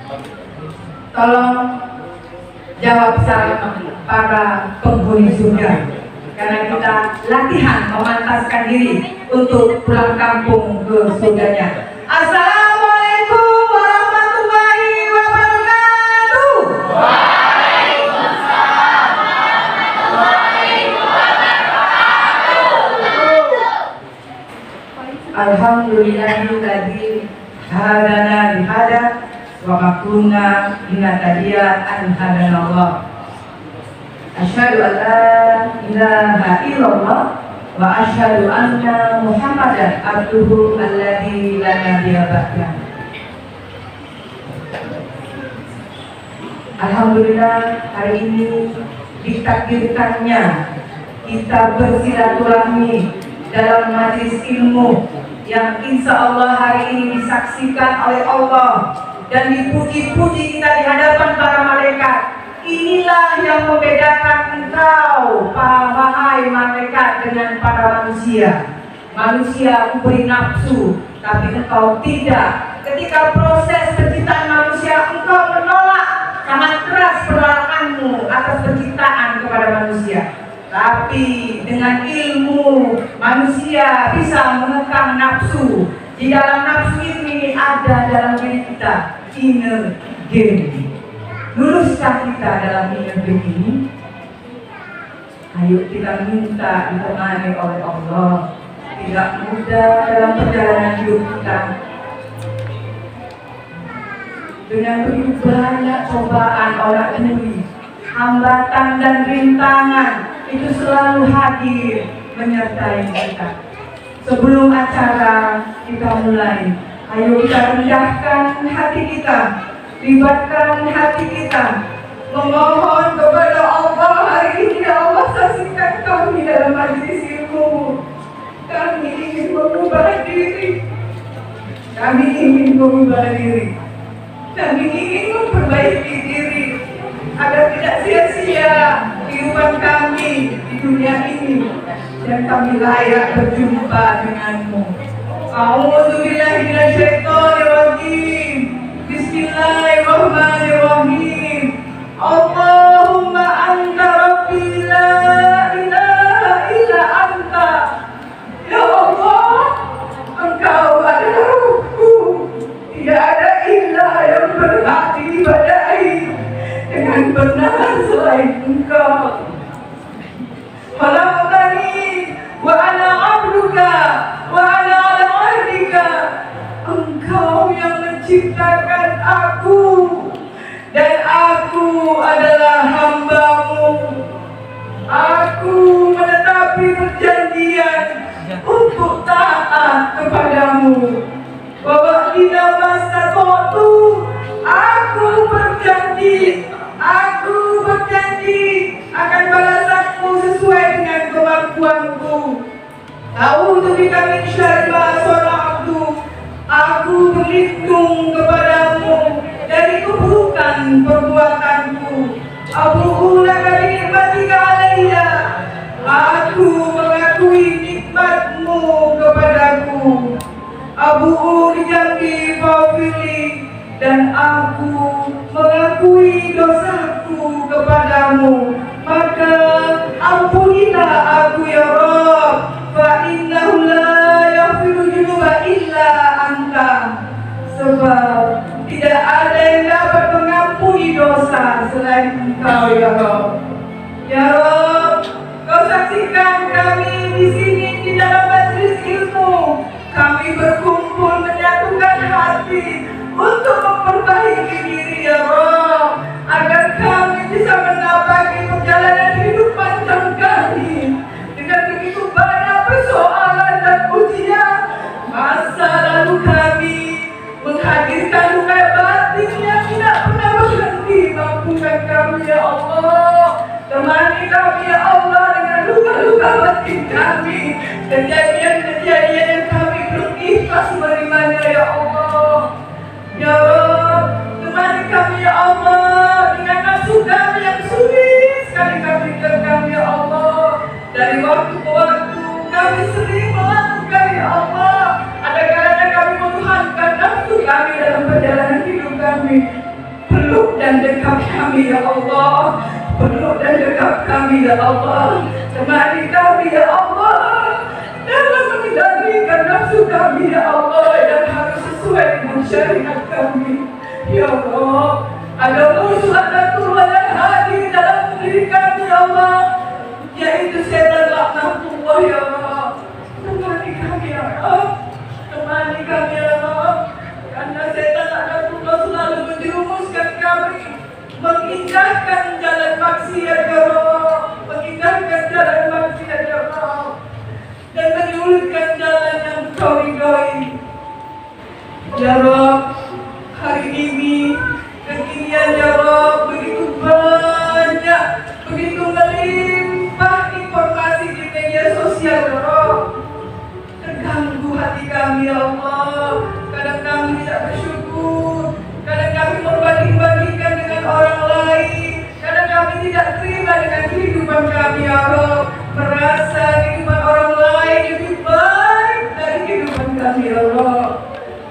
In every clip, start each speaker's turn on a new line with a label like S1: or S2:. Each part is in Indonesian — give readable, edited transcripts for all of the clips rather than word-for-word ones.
S1: Tolong jawab salam para penghuni surga, karena kita latihan memantaskan diri untuk pulang kampung ke surganya. Assalamualaikum warahmatullahi wabarakatuh.
S2: Waalaikumsalam warahmatullahi wabarakatuh.
S1: Alhamdulillahilladzi hadana lihada wa ma kunna linahtadiya an hadanallah. Asyhadu an la ilaha illallah wa asyhadu anna Muhammadan abduhu alladzi la nabiyya ba'dah. Alhamdulillah, hari ini ditakdirkannya kita bersilaturahmi dalam majelis ilmu yang insya Allah hari ini disaksikan oleh Allah dan dipuji-puji kita di hadapan para malaikat. Inilah yang membedakan engkau, wahai malaikat, dengan para manusia. Manusia memberi nafsu, tapi engkau tidak. Ketika proses penciptaan manusia, engkau menolak sangat keras penolakanmu atas penciptaan kepada manusia. Tapi dengan ilmu, manusia bisa mengekang nafsu. Di dalam nafsu ini ada dalam diri kita inner game. Luluskah kita dalam inner game ini? Ayo kita minta ditemani oleh Allah. Tidak mudah dalam perjalanan hidup kita. Dengan begitu banyak cobaan orang duri, hambatan dan rintangan itu selalu hadir menyertai kita. Sebelum acara kita mulai, ayo kita rendahkan hati kita, libatkan hati kita, memohon kepada Allah hari ini. Ya Allah, saksikan kami dalam majelis ilmu. Kami ingin mengubah diri, kami ingin mengubah diri, kami ingin memperbaiki diri agar tidak sia-sia kehidupan kami di dunia ini dan kami layak berjumpa denganmu. A'udzubillahi minasyaitonirrajim. Bismillahirrahmanirrahim. Allahumma anta rabbi la ilaha illa anta. Ya Allah, engkau adalah Rabbku. Tidak ada ilah yang berhak diibadahi dengan benar selain engkau. Khalaqtani wa ana abduka wa ana ala ahdika. Engkau yang menciptakan aku dan aku adalah hamba-Mu. Aku menetapi perjanjian untuk taat kepadamu. Bahwa tidak mastata'tu, aku berjanji akan balasanmu sesuai dengan kemampuanku. A'udzubika min syarri ma sana'tu. Aku berlindung kepadamu dari keburukan perbuatanku. Abu'u laka bi ni'matika alayya. Aku mengakui nikmatmu kepadaku. Abu'u li jambi fa'fili. Dan aku mengakui dosaku kepadamu, maka ampunilah aku ya Rabb. Fa innahu la yaghfiru dzunuba illa anta. Sebab tidak ada yang dapat mengampuni dosa selain Engkau ya Rabb. Ya Rabb, Kau saksikan kami di sini di dalam majelis ilmu. Kami berkumpul menyatukan hati untuk memperbaiki diri ya Rabb, agar kami bisa menapaki perjalanan hidup panjang kami dengan begitu banyak persoalan dan ujian. Masa lalu kami menghadirkan luka batin yang tidak pernah berhenti. Mampukan kami ya Allah, temani kami ya Allah dengan luka-luka batin kami, kejadian-kejadian yang kami belum ikhlas menerimanya ya Allah. Ya Rabb, temani kami ya Allah dengan nafsu kami yang sulit sekali kami terekam ya Allah. Dari waktu ke waktu kami sering melanggar ya Allah. Ada kalanya kami menuhankan nafsu kami dalam perjalanan hidup kami. kami ya Allah, temani kami ya Allah, dalam mengendalikan nafsu kami ya Allah, dan harus sesuai dengan syariat kami ya Allah. Ada musuh Tuhan yang hadir dalam diri kami ya Allah, yaitu setan laknatullah ya Allah. Temani kami ya Allah, temani kami ya Allah, karena setan laknatullah selalu menjerumuskan kami mengindahkan jalan maksiat ya Allah, mengindahkan jalan maksiat ya Allah, dan menyulitkan jalan yang Kau ridhoi ya Allah. Hari ini kekinian ya Allah begitu banyak, begitu melimpah informasi di media sosial ya Allah. Terganggu hati kami ya Allah. Kadang kami tidak bersyukur, kadang kami membanding-bandingkan dengan orang lain, kadang kami tidak terima dengan kehidupan kami ya Allah, merasa kehidupan orang lain lebih baik dari kehidupan kami ya Allah.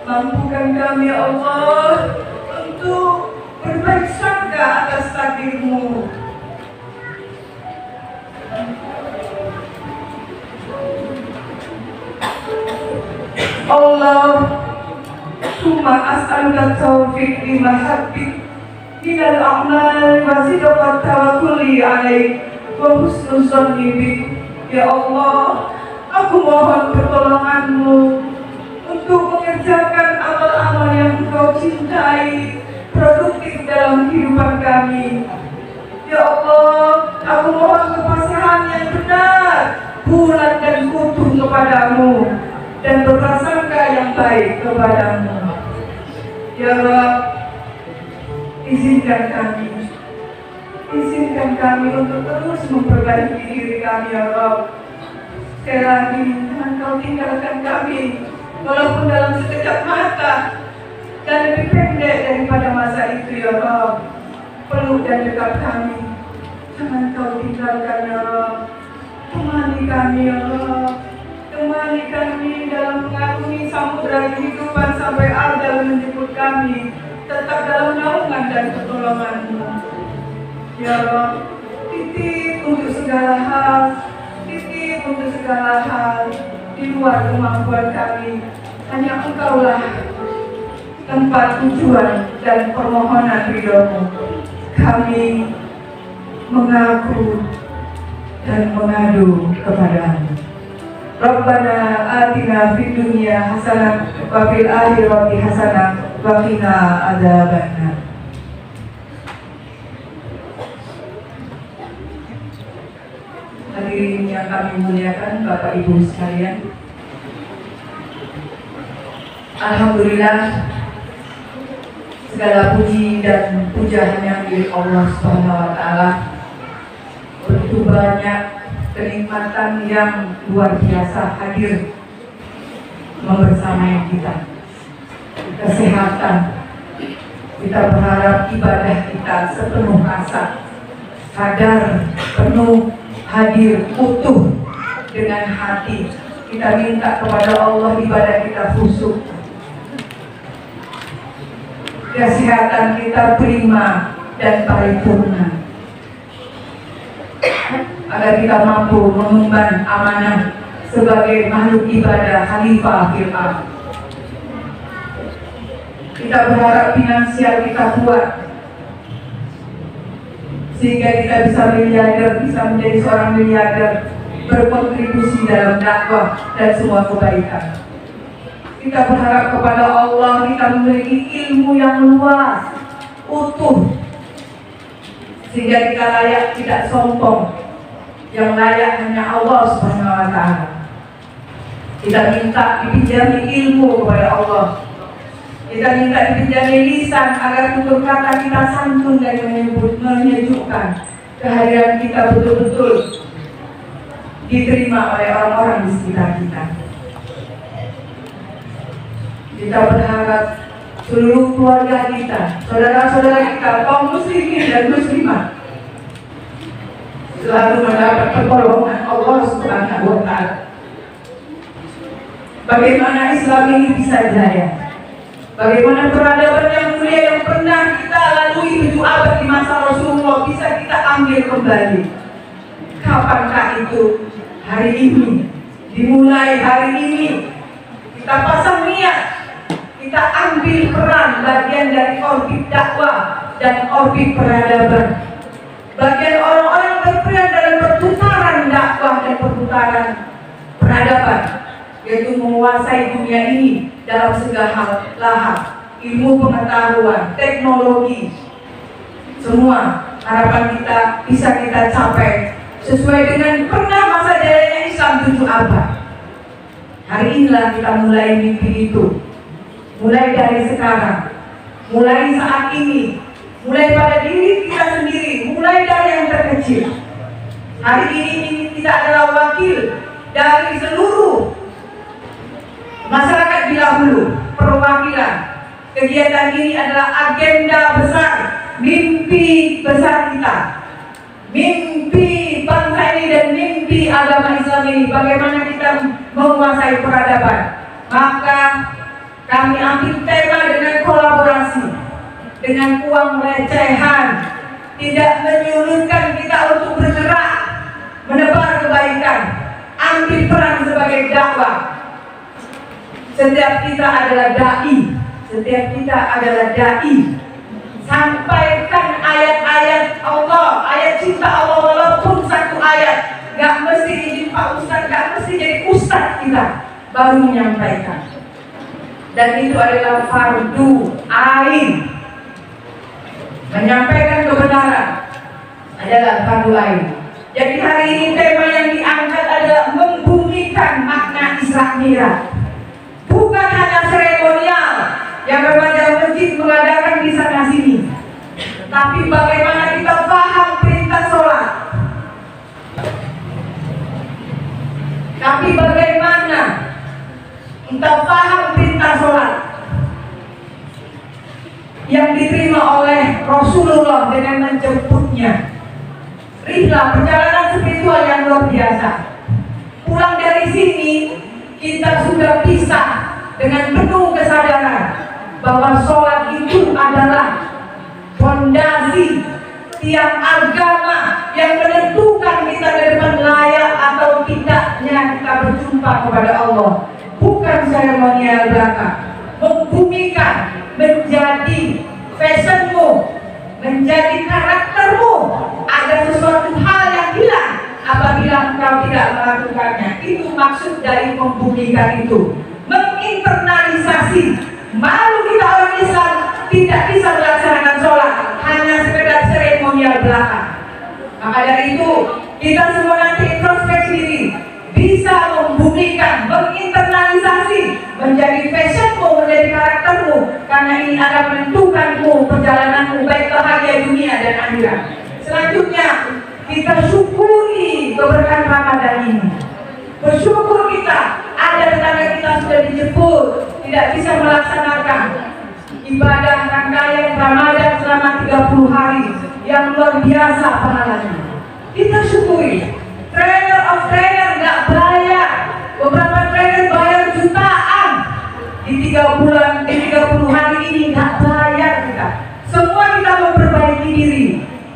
S1: Mampukan kami ya Allah untuk berbaik sangka atas takdir-Mu. Allah, summa as'aluka taufiq lima habbik minal a'mal wa sidqat tawakkuli alaik wa husnul zanni bik. Ya Allah, aku mohon pertolongan-Mu untuk mengerjakan amal-amal yang Engkau cintai, produktif dalam kehidupan kami. Ya Allah, aku mohon kepastian yang benar, bulat dan utuh kepadamu, dan berprasangka yang baik kepadamu. Ya Rabb, izinkan kami untuk terus memperbaiki diri kami ya Rabb. Sekali lagi, jangan Kau tinggalkan kami, walaupun dalam sekejap mata dan lebih pendek daripada masa itu ya Rabb. Peluk dan dekat kami, jangan Kau tinggalkan ya Rabb. Temani kami ya Rabb, temani kami dalam mengarungi samudera kehidupan sampai ajal menjemput kami, tetap dalam naungan dan pertolongan-Mu ya Rabb. Titip untuk segala hal, titip untuk segala hal di luar kemampuan kami. Hanya Engkaulah tempat tujuan dan permohonan ridho-Mu. Kami mengaku dan mengadu kepadamu. Rabbana atina fid dunya hasanah wa fil akhirati hasanah wa qina adzabannar. Hadirin yang kami muliakan, Bapak Ibu sekalian, alhamdulillah, segala puji dan puja hanya milik Allah Subhanahu wa Ta'ala. Begitu banyak kenikmatan yang luar biasa hadir membersamai kita. Kesehatan, kita berharap ibadah kita sepenuh rasa, sadar, penuh, hadir, utuh dengan hati. Kita minta kepada Allah ibadah kita khusyuk, kesehatan kita prima dan paripurna, agar kita mampu mengemban amanah sebagai makhluk ibadah khalifah fil ardh. Kita berharap finansial kita kuat, sehingga kita bisa miliarder, bisa menjadi seorang miliarder, berkontribusi dalam dakwah dan semua kebaikan. Kita berharap kepada Allah kita memiliki ilmu yang luas, utuh, sehingga kita layak tidak sombong, yang layak hanya Allah Subhanahu wa Ta'ala. Kita minta dipinjami ilmu kepada Allah, kita minta dipinjami lisan agar tutur kata kita santun dan menyejukkan, kehadiran kita betul-betul diterima oleh orang-orang di sekitar kita. Kita berharap seluruh keluarga kita, saudara-saudara kita, kaum muslimin dan muslimah selalu mendapat pertolongan Allah Subhanahu wa Ta'ala. Bagaimana Islam ini bisa jaya? Bagaimana peradaban yang mulia yang pernah kita lalui 7 abad di masa Rasulullah bisa kita ambil kembali? Kapankah itu? Hari ini, dimulai hari ini, kita pasang niat, kita ambil peran bagian dari orbit dakwah dan orbit peradaban. Bagian orang-orang berperan dalam perputaran dakwah dan perputaran peradaban, yaitu menguasai dunia ini dalam segala lahap, ilmu pengetahuan, teknologi, semua harapan kita bisa kita capai sesuai dengan pernah masa jalannya Islam 7 abad. Hari inilah kita mulai mimpi itu. Mulai dari sekarang, mulai saat ini, mulai pada diri kita sendiri, mulai dari yang terkecil. Hari ini kita adalah wakil dari seluruh masyarakat di dahulu, perwakilan. Kegiatan ini adalah agenda besar, mimpi besar kita, mimpi bangsa ini dan mimpi agama Islam ini. Bagaimana kita menguasai peradaban? Maka kami ambil tema dengan kolaborasi, dengan uang recehan, tidak menyulitkan kita untuk bergerak, menebar kebaikan, ambil peran sebagai dakwah. Setiap kita adalah dai, setiap kita adalah dai. Sampaikan ayat-ayat Allah, ayat cinta Allah walaupun satu ayat. Gak mesti izin Pak Ustadz, gak mesti jadi ustadz kita baru menyampaikan. Dan itu adalah fardu ain. Menyampaikan kebenaran adalah fardu ain. Jadi hari ini tema yang diangkat adalah membumikan makna Isra Mi'raj. Bukan hanya seremonial yang remaja masjid mengadakan di sana sini, tapi bagaimana kita paham perintah sholat, tapi bagaimana kita paham perintah sholat yang diterima oleh Rasulullah dengan menjemputnya. Rihlah perjalanan spiritual yang luar biasa. Pulang dari sini kita sudah bisa dengan penuh kesadaran bahwa sholat itu adalah fondasi tiap agama yang menentukan kita ke depan layak atau tidaknya kita berjumpa kepada Allah. Bukan seremonial belaka. Membumikan menjadi fashionmu, menjadi karaktermu. Ada sesuatu hal yang hilang apabila engkau tidak melakukannya. Itu maksud dari membumikan itu. Menginternalisasi. Malu kita orang Islam tidak bisa melaksanakan sholat, hanya sekedar seremonial belaka. Maka dari itu kita semua nanti introspeksi diri, bisa membumikan, menginternalisasi, menjadi fashionmu, menjadi karaktermu, karena ini akan menentukanmu perjalananmu baik bahagia dunia dan akhirat. Selanjutnya kita syukuri keberkahan Ramadan ini. Bersyukur kita ada tetangga kita sudah dijemput, tidak bisa melaksanakan ibadah rangkaian Ramadan selama 30 hari yang luar biasa pahalanya. Kita syukuri. Trainer of trainer nggak bayar, beberapa trainer bayar jutaan di 30 hari ini nggak bayar kita. Semua kita memperbaiki diri,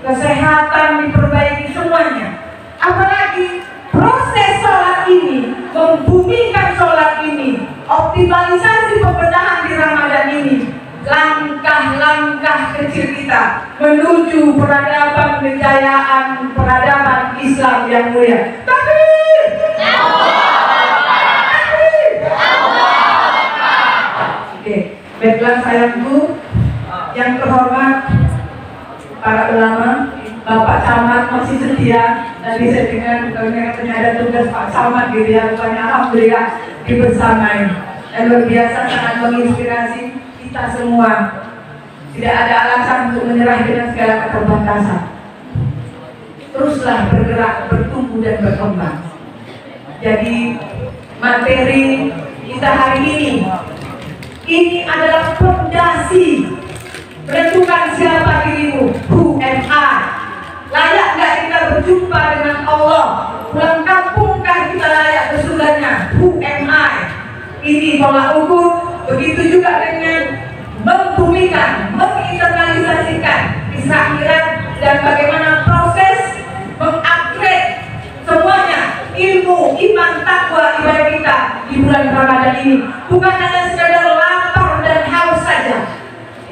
S1: kesehatan diperbaiki semuanya. Apalagi proses sholat ini, membumikan sholat ini, optimalisasi pembenahan di Ramadan ini, langkah-langkah kecil kita menuju peradaban kejayaan peradaban Islam yang mulia. Takbir! Takbir! Oke, baiklah sayangku yang terhormat para ulama, Bapak Camat masih setia. Tadi saya dengar katanya ada tugas Pak Camat gitu ya, rupanya alhamdulillah dibersamai. Dan luar biasa sangat menginspirasi kita semua. Tidak ada alasan untuk menyerah dengan segala keterbatasan. Teruslah bergerak, bertumbuh dan berkembang. Jadi materi kita hari ini adalah fondasi menentukan siapa dirimu. Who am I? Layak nggak kita berjumpa dengan Allah? Pulang kampungkah kita layak ke surganya? Who am I? Ini tolak ukur. Begitu juga dengan membumikan, menginternalisasikan Isra Mi'raj dan bagaimana proses mengupgrade ilmu, iman, takwa, ibadah kita di bulan Ramadan ini bukan hanya sekadar lapar dan haus saja,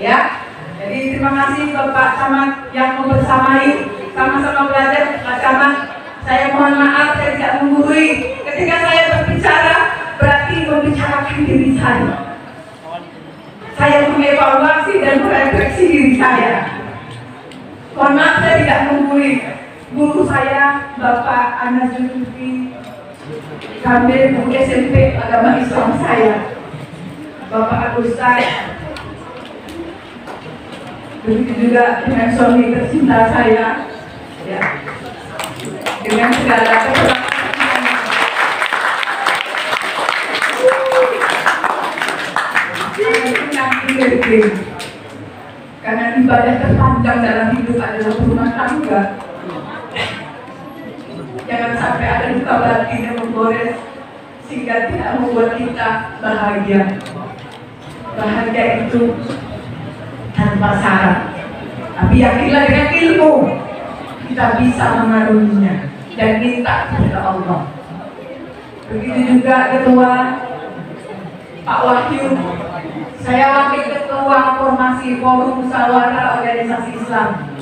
S1: ya. Jadi terima kasih Bapak Camat yang membersamai, sama-sama belajar Pak Camat. Saya mohon maaf saya tidak menggurui. Ketika saya berbicara berarti membicarakan diri saya. Saya mengevaluasi dan merefleksi diri saya. Mohon maaf saya tidak menggurui. Guru saya Bapak Anas Zulkifli Kamil, guru SMP agama Islam saya, Bapak Agustai. Begitu juga dengan suami tercinta saya, ya, dengan segala kekurangan. Karena ibadah terpanjang dalam hidup adalah rumah tangga. Jangan sampai ada luka batin yang menggores sehingga tidak membuat kita bahagia. Bahagia itu tanpa syarat. Tapi yakinlah dengan ilmu kita bisa mengaruninya dan minta kepada Allah. Begitu juga Ketua Pak Wahyu, saya wakil Ketua Formasi Forum Musyawarah Organisasi Islam.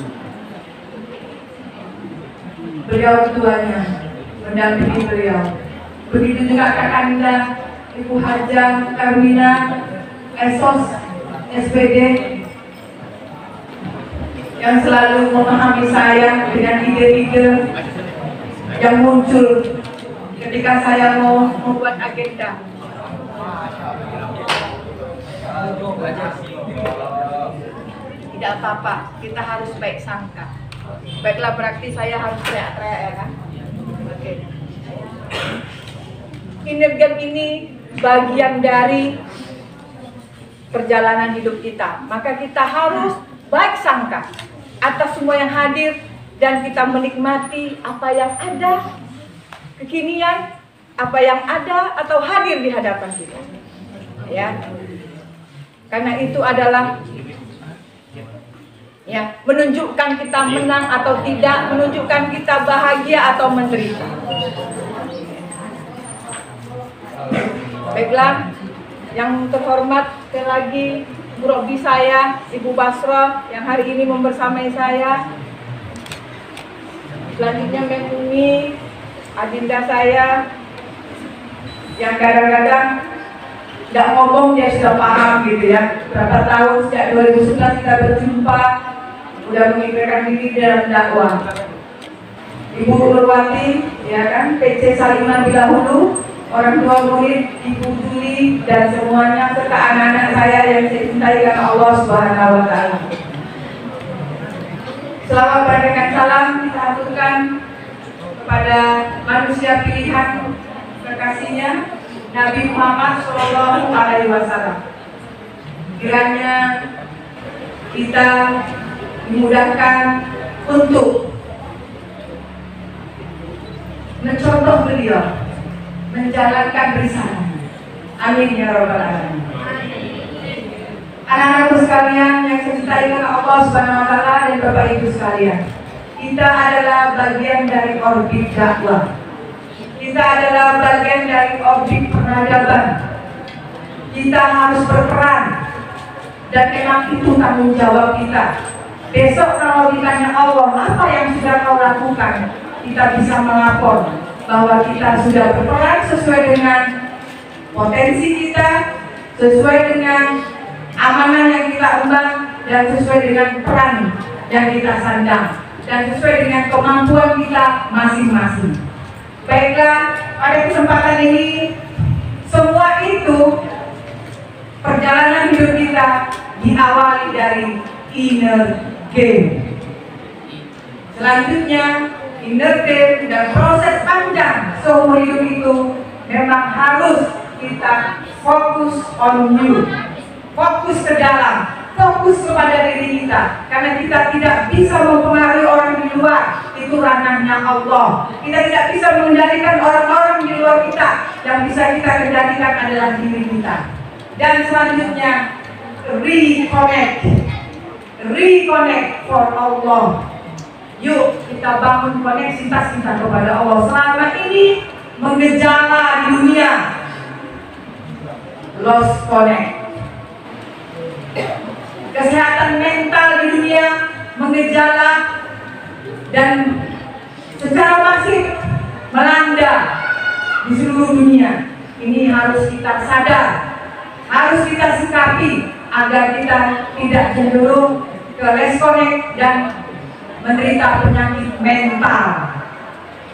S1: Beliau ketuanya, mendampingi beliau. Begitu juga Kakanda Ibu Hajah Karmina, Esos SPD, yang selalu memahami saya dengan ide-ide yang muncul ketika saya mau membuat agenda. Tidak apa-apa, kita harus baik sangka. Baiklah, berarti saya harus teriak-teriak, ya kan? Oke. Kinerja ini bagian dari perjalanan hidup kita. Maka kita harus baik sangka atas semua yang hadir dan kita menikmati apa yang ada, kekinian, apa yang ada atau hadir di hadapan kita. Ya. Karena itu adalah ya, menunjukkan kita menang atau tidak, menunjukkan kita bahagia atau menderita. Baiklah, yang terhormat sekali lagi Bu Robi saya, Ibu Basro yang hari ini membersamai saya. Selanjutnya Memuni, adinda saya yang kadang-kadang tidak ngomong dia sudah paham gitu ya. Berapa tahun sejak 2011 kita berjumpa, udah mengikirkan diri dalam dakwah. Ibu Nurwati, ya kan, PC Salimah Bilahulu, orang tua murid, Ibu Juli dan semuanya serta anak-anak saya yang saya cintai karena Allah Subhanahu wa Ta'ala. Selamat berikan salam kita aturkan kepada manusia pilihan kekasihnya Nabi Muhammad Shallallahu Alaihi Wasallam. Kiranya kita dimudahkan untuk mencontoh beliau, menjalankan risalah. Amin ya rabbal alamin. Anak-anakku sekalian yang saya cintai karena Allah Subhanahu wa Ta'ala dan Bapak Ibu sekalian, kita adalah bagian dari orbit dakwah. Kita adalah bagian dari orbit peradaban. Kita harus berperan dan memang itu tanggung jawab kita. Besok kalau ditanya Allah, apa yang sudah kau lakukan? Kita bisa melapor bahwa kita sudah berperan sesuai dengan potensi kita, sesuai dengan amanah yang kita emban, dan sesuai dengan peran yang kita sandang, dan sesuai dengan kemampuan kita masing-masing. Baiklah, pada kesempatan ini semua itu perjalanan hidup kita diawali dari inner game. Selanjutnya inner game dan proses panjang seumur hidup itu memang harus kita fokus on you, fokus ke dalam, fokus kepada diri kita, karena kita tidak bisa mempengaruhi orang di luar, itu ranahnya Allah. Kita tidak bisa mengendalikan orang-orang di luar kita, yang bisa kita kendalikan adalah diri kita. Dan selanjutnya reconnect for Allah. Yuk kita bangun koneksitas kita kepada Allah. Selama ini menggejala di dunia. Lost connect. Kesehatan mental di dunia menggejala dan secara masif melanda di seluruh dunia. Ini harus kita sadar, harus kita sikapi agar kita tidak cenderung ke lost connect dan menderita penyakit mental.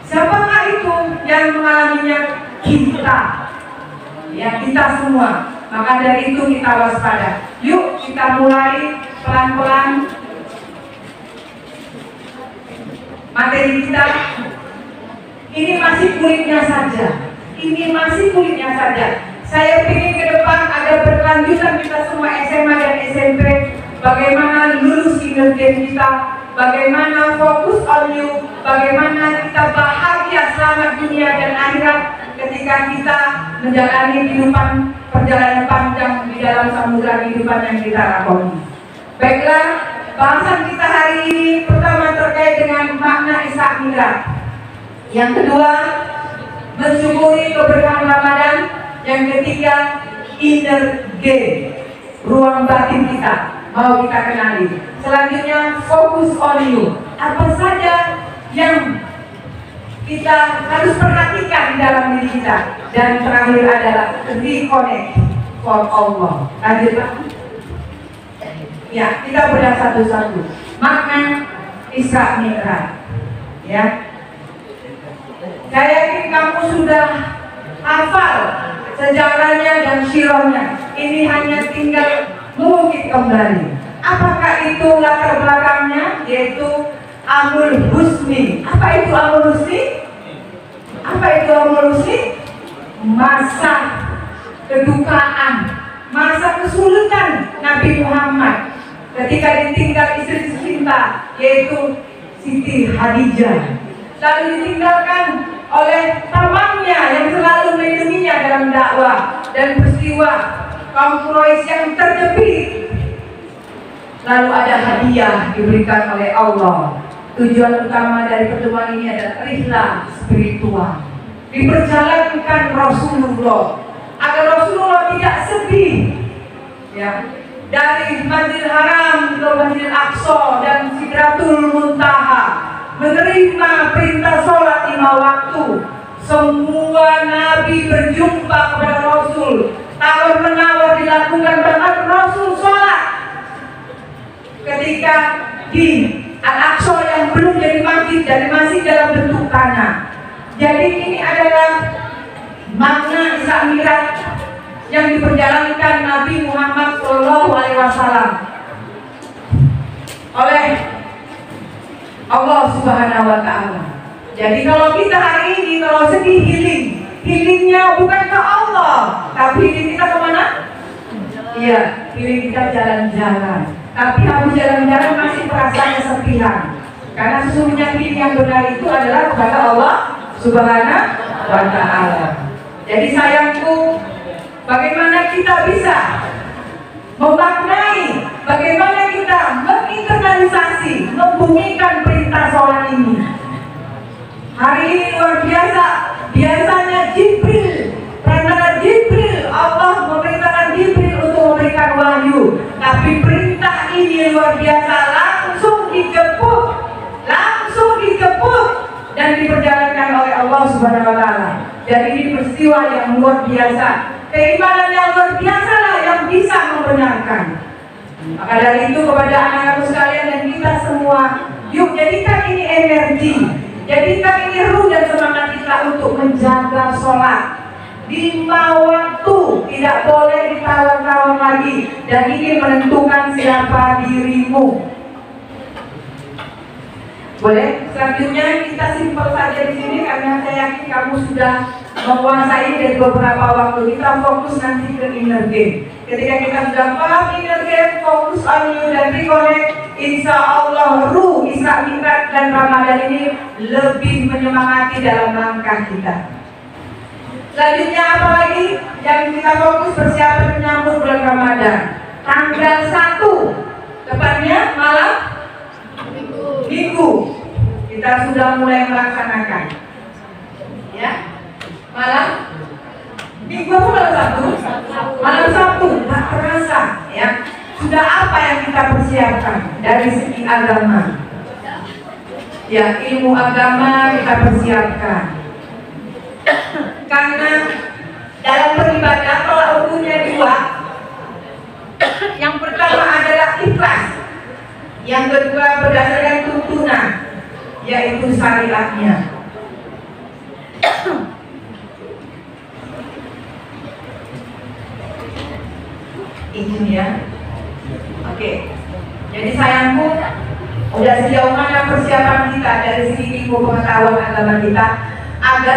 S1: Siapakah itu yang mengalaminya? Kita, ya kita semua. Maka dari itu kita waspada. Yuk kita mulai pelan-pelan materi kita. Ini masih kulitnya saja. Ini masih kulitnya saja. Saya ingin ke depan ada berkelanjutan kita semua SMA dan SMP. Bagaimana lulus kinerja kita, bagaimana fokus on you, bagaimana kita bahagia selamat dunia dan akhirat ketika kita menjalani kehidupan perjalanan panjang di dalam samudera kehidupan yang kita lakoni. Baiklah, bahasan kita hari ini pertama terkait dengan makna Ishak Mi'raj. Yang kedua, mensyukuri keberkahan Ramadan. Yang ketiga, inner game, ruang batin kita mau kita kenali. Selanjutnya, fokus on you. Apa saja yang kita harus perhatikan di dalam diri kita. Dan terakhir adalah reconnect for Allah. Lanjut Pak. Ya, kita bedah satu-satu. Makna Ishak Mi'raj. Ya. Saya yakin kamu sudah hafal sejarahnya dan sirahnya. Ini hanya tinggal mengukit kembali. Apakah itu latar belakangnya? Yaitu Amul Husni. Apa itu Amul Husni? Apa itu Amul Husni? Masa kedukaan, masa kesulitan Nabi Muhammad ketika ditinggal istri tercinta, yaitu Siti Khadijah. Lalu ditinggalkan oleh temannya yang selalu melindunginya dalam dakwah dan peristiwa kaum Quraisy yang terjepit. Lalu ada hadiah diberikan oleh Allah. Tujuan utama dari pertemuan ini adalah rihlah spiritual. Diperjalankan Rasulullah agar Rasulullah tidak sedih, ya, dari Masjidil Haram ke Masjidil Aqsa dan Sidratul Muntaha, menerima perintah sholat 5 waktu. Semua Nabi berjumpa kepada Rasul, tawar menawar dilakukan, bahkan Rasul sholat ketika di Al-Aqsa yang belum jadi masjid dan masih dalam bentuk tanah. Jadi ini adalah makna Ishak Mi'raj yang diperjalankan Nabi Muhammad SAW oleh Allah Subhanahu wa Ta'ala. Jadi kalau kita hari ini kalau sedih, healingnya bukan ke Allah, tapi healing kita kemana? Iya, healing kita jalan-jalan. Tapi habis jalan-jalan masih perasaan kesepian. Karena sesungguhnya healing yang benar itu adalah kepada Allah Subhanahu wa Ta'ala. Jadi sayangku, bagaimana kita bisa memaknai, bagaimana kita menginternalisasi, membumikan perintah sholat ini. Hari ini luar biasa. Biasanya Jibril, perantara Jibril, Allah memerintahkan Jibril untuk memberikan wahyu. Tapi perintah ini luar biasa, langsung dijemput dan diperjalankan oleh Allah Subhanahu wa Ta'ala. Jadi ini peristiwa yang luar biasa. Keimanan yang luar biasa lah yang bisa membenarkan. Maka dari itu kepada anak-anakku sekalian dan kita semua, yuk jadikan ini energi, jadikan ini ruh dan semangat kita untuk menjaga sholat 5 waktu, tidak boleh ditawar-tawar lagi. Dan ini menentukan siapa dirimu. Boleh? Selanjutnya kita simpel saja di sini karena saya yakin kamu sudah menguasai dari beberapa waktu. Kita fokus nanti ke inner game. Ketika kita sudah paham inner game, fokus on you dan reconnect, insya Allah ruh Ishak Mi'raj dan Ramadan ini lebih menyemangati dalam langkah kita. Selanjutnya apa lagi yang kita fokus persiapan menyambut bulan Ramadan? Tanggal 1 tepatnya malam Minggu kita sudah mulai melaksanakan, ya. Malam Minggu apa malam Sabtu? Malam Sabtu, tak terasa ya. Sudah apa yang kita persiapkan dari segi agama? Ya, ilmu agama kita persiapkan. Karena dalam beribadah kalau ukurnya dua, yang pertama adalah ikhlas, yang kedua berdasarkan tuntunan, yaitu syariatnya. Ini ya. Oke. Jadi sayangku, udah sejauh mana persiapan kita dari segi ilmu pengetahuan agama kita agar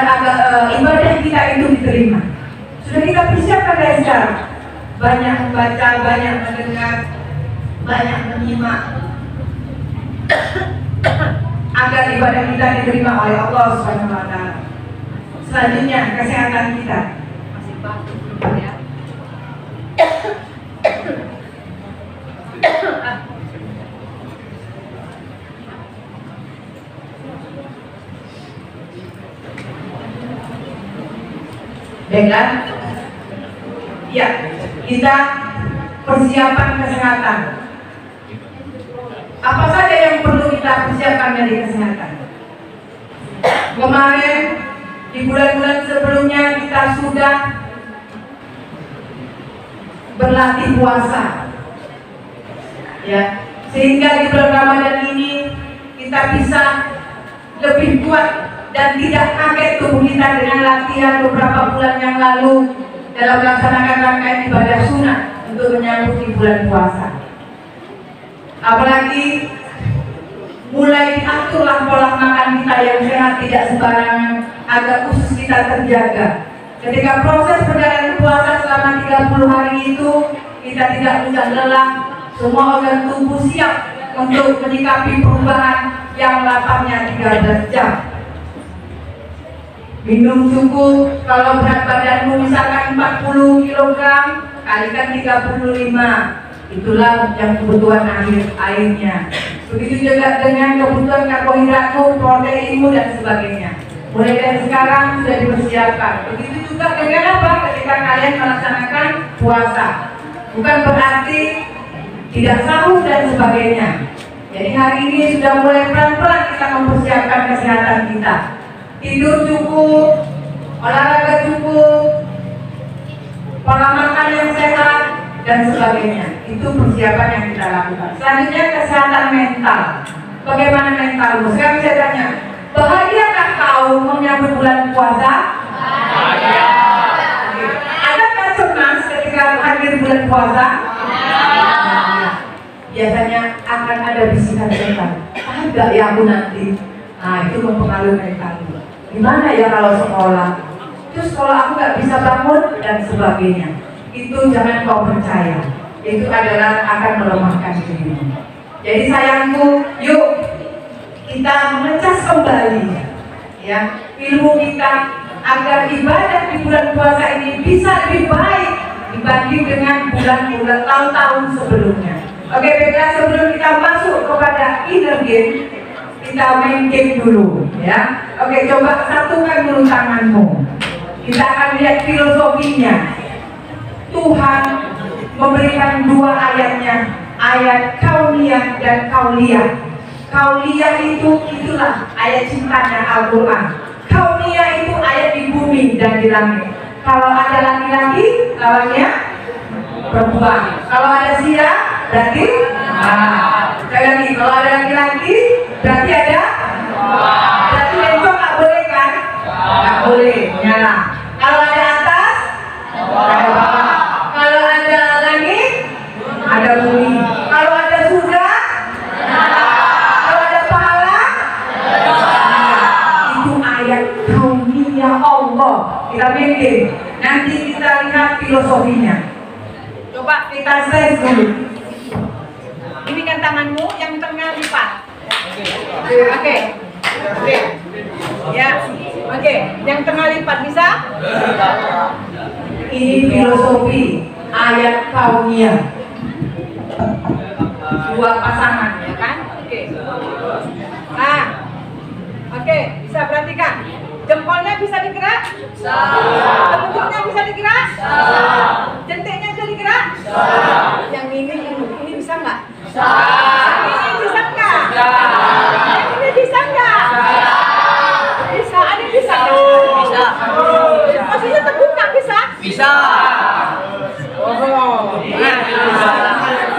S1: ibadah kita itu diterima? Sudah kita persiapkan dari sekarang. Banyak membaca, banyak mendengar, banyak menyimak agar ibadah kita diterima oleh Allah Subhanahu wa taala. Selanjutnya kesehatan kita. Masih batuk ya. Baiklah, ya kita persiapan kesehatan. Apa saja yang perlu kita persiapkan dari kesehatan? Kemarin di bulan-bulan sebelumnya kita sudah berlatih puasa, ya, sehingga di bulan Ramadan ini kita bisa lebih kuat dan tidak kaget tubuh kita dengan latihan beberapa bulan yang lalu dalam melaksanakan rangkaian ibadah sunat untuk menyambut di bulan puasa. Apalagi mulai diaturlah pola makan kita yang sehat, tidak sembarangan, agar usus kita terjaga. Ketika proses perjalanan puasa selama 30 hari itu kita tidak mudah lelah, semua organ tubuh siap untuk menyikapi perubahan yang lapangnya 13 jam. Minum cukup, kalau berat badanmu misalkan 40 kg kalikan 35, itulah yang kebutuhan airnya. Begitu juga dengan kebutuhan karbohidratmu, proteinmu dan sebagainya. Mulai dari sekarang sudah dipersiapkan. Begitu juga dengan apa? Ketika kalian melaksanakan puasa, bukan berarti tidak sahur dan sebagainya. Jadi hari ini sudah mulai pelan-pelan kita mempersiapkan kesehatan kita. Tidur cukup, olahraga cukup, pola makan yang sehat dan sebagainya. Itu persiapan yang kita lakukan. Selanjutnya kesehatan mental. Bagaimana mentalmu? Sekarang saya tanya, bahagiakah kau menyambut bulan puasa? Bahagia. Adakah cemas ketika hadir bulan puasa? Bahagia. Biasanya akan ada bisikan setan. Ada ya aku nanti. Nah, itu mempengaruhi mentalmu. Gimana ya kalau sekolah? Terus kalau aku nggak bisa bangun dan sebagainya. Itu jangan kau percaya. Itu adalah akan melemahkan dirimu. Jadi sayangku, yuk kita mengecas kembali ya ilmu kita agar ibadah di bulan puasa ini bisa lebih baik dibanding dengan bulan-bulan tahun-tahun sebelumnya. Oke, baiklah, sebelum kita masuk kepada inner game, kita main game dulu ya. Oke, coba satukan dulu tanganmu. Kita akan lihat filosofinya. Tuhan memberikan dua ayatnya, ayat kauniyah dan kauliyah. Kauliyah itulah ayat cintanya Al-Quran. Kauniyah itu ayat di bumi dan di langit. Kalau ada laki-laki, lawannya perempuan. Kalau ada sia, berarti sekali lagi, kalau ada laki-laki, berarti ada berarti besok nggak boleh kan? Nggak boleh, nyala. Kalau ada atas, ada bawah. Kalau ada langit, ada bumi. Kalau ada surga, kalau ada pahala, itu ayat kauniyah Allah. Kita bikin, nanti kita lihat filosofinya. Coba kita tes dulu. Ini kan tanganmu yang tengah lipat. Oke. Ya, oke. Yang tengah lipat bisa? Ini filosofi ayat kauniyah. Dua pasangan, ya kan? Oke. Nah, oke, bisa perhatikan. Jempolnya bisa digerak?
S3: Bentuknya bisa digerak? Jentiknya bisa digerak? Yang ini bisa nggak? Yang ini bisa nggak? Yang ini bisa nggak? Bisa, ada bisa nggak? Maksudnya terbuka bisa?
S2: Bisa.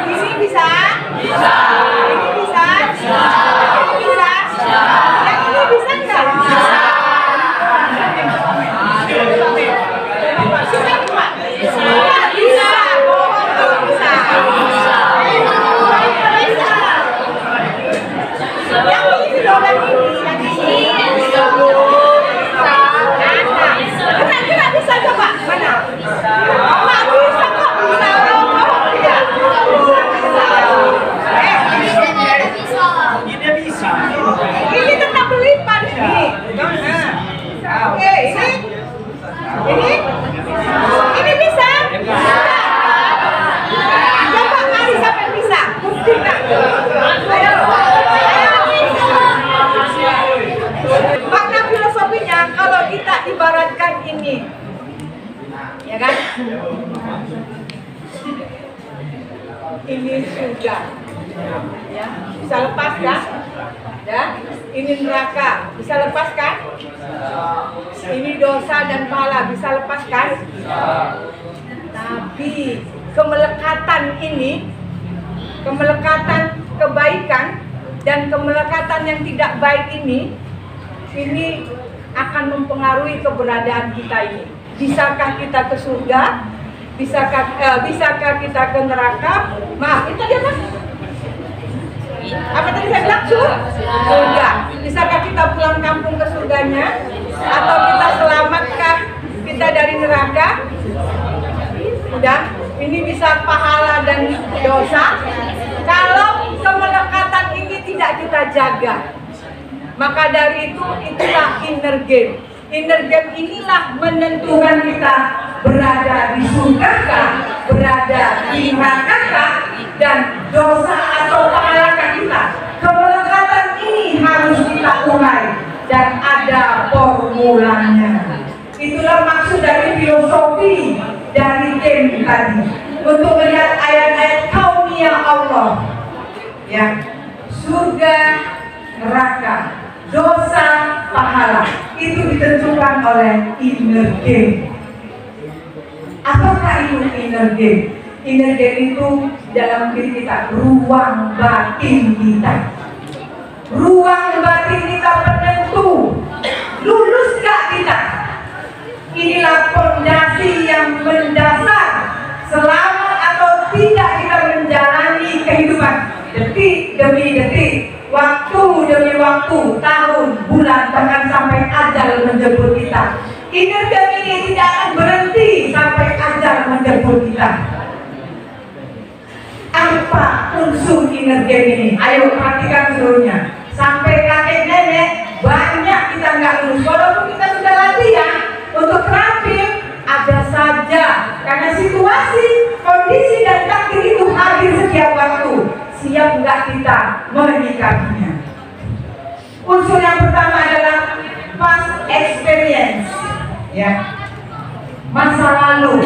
S3: Ini bisa?
S2: Bisa.
S3: Ini bisa? Ini bisa? Yang ini bisa nggak? Ini tetap berlipat nih. Oke, ini bisa? Coba mari siapa yang bisa? Buktikan. Ayo. Makna filosofinya kalau kita ibaratkan ini, ya kan? Ini sudah, ya, bisa lepas kan? Ya, ini neraka, bisa lepas kan? Ini dosa dan pahala, bisa lepas kan? Tapi kemelekatan ini, kemelekatan kebaikan dan kemelekatan yang tidak baik ini akan mempengaruhi keberadaan kita ini. Bisakah kita ke surga? Bisakah kita ke neraka? Maaf, itu dia mas. Apa tadi saya bilang? Surga. Bisakah kita pulang kampung ke surganya? Atau kita selamatkah kita dari neraka? Udah, ini bisa pahala dan dosa. Kalau kemelekatan ini tidak kita jaga, maka dari itu itulah inner game. Inner game inilah menentukan kita berada di surga, berada di neraka, dan dosa atau pahala kita. Kemelekatan ini harus kita urai dan ada formulanya. Itulah maksud dari filosofi dari game tadi, untuk melihat ayat-ayat kauniyah Allah, ya, surga, neraka, dosa, pahala, itu ditentukan oleh inner game. Apakah itu inner game? Inner game itu dalam diri kita, ruang batin kita. Ruang batin kita penentu, lulus gak kita? Inilah fondasi yang mendasar selamat atau tidak kita menjalani kehidupan detik demi detik, waktu demi waktu, tahun, bulan, bahkan sampai ajal menjemput kita. Inner game ini tidak akan berhenti sampai ajal menjemput kita. Apa unsur inner game ini? Ayo perhatikan seluruhnya. Sampai kakek nenek banyak kita nggak lulus, walaupun kita sudah latihan untuk terakhir, ada saja karena situasi, kondisi dan takdir itu hadir setiap waktu. Siap nggak kita menyikapinya? Unsur yang pertama adalah past experience, ya, masa lalu.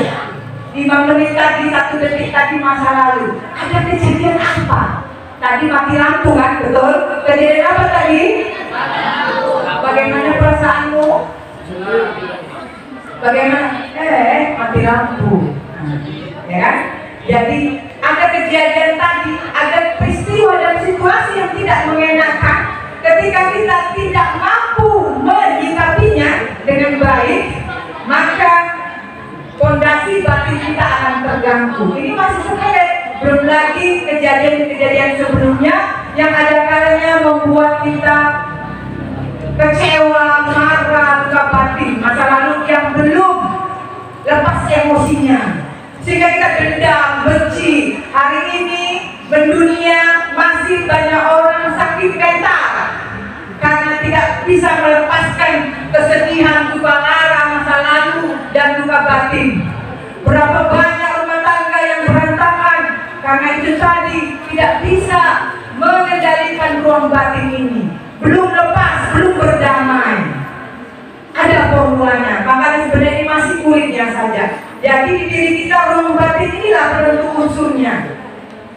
S3: 5 menit tadi, 1 detik tadi masa lalu. Ada kejadian apa? Tadi mati lampu kan, betul? Kejadian apa tadi? Bagaimana perasaanmu? Bagaimana? Mati lampu. Ya kan? Jadi ada kejadian tadi, ada peristiwa dan situasi yang tidak mengenakan. Ketika kita tidak mampu menyikapinya dengan baik, maka fondasi batin kita akan terganggu. Ini masih sepele, belum lagi kejadian-kejadian sebelumnya yang ada kalanya membuat kita kecewa, marah, luka batin, masa lalu yang belum lepas emosinya, sehingga kita dendam, benci. Hari ini mendunia masih banyak orang sakit mental karena tidak bisa melepaskan kesedihan, duka lara masa lalu dan duka batin. Berapa banyak rumah tangga yang berantakan karena itu tadi tidak bisa mengendalikan ruang batin ini, belum lepas, belum berdamai. Ada ada formulanya. Makanya sebenarnya ini masih kulitnya saja. Jadi di diri kita ruang batin inilah penentu unsurnya.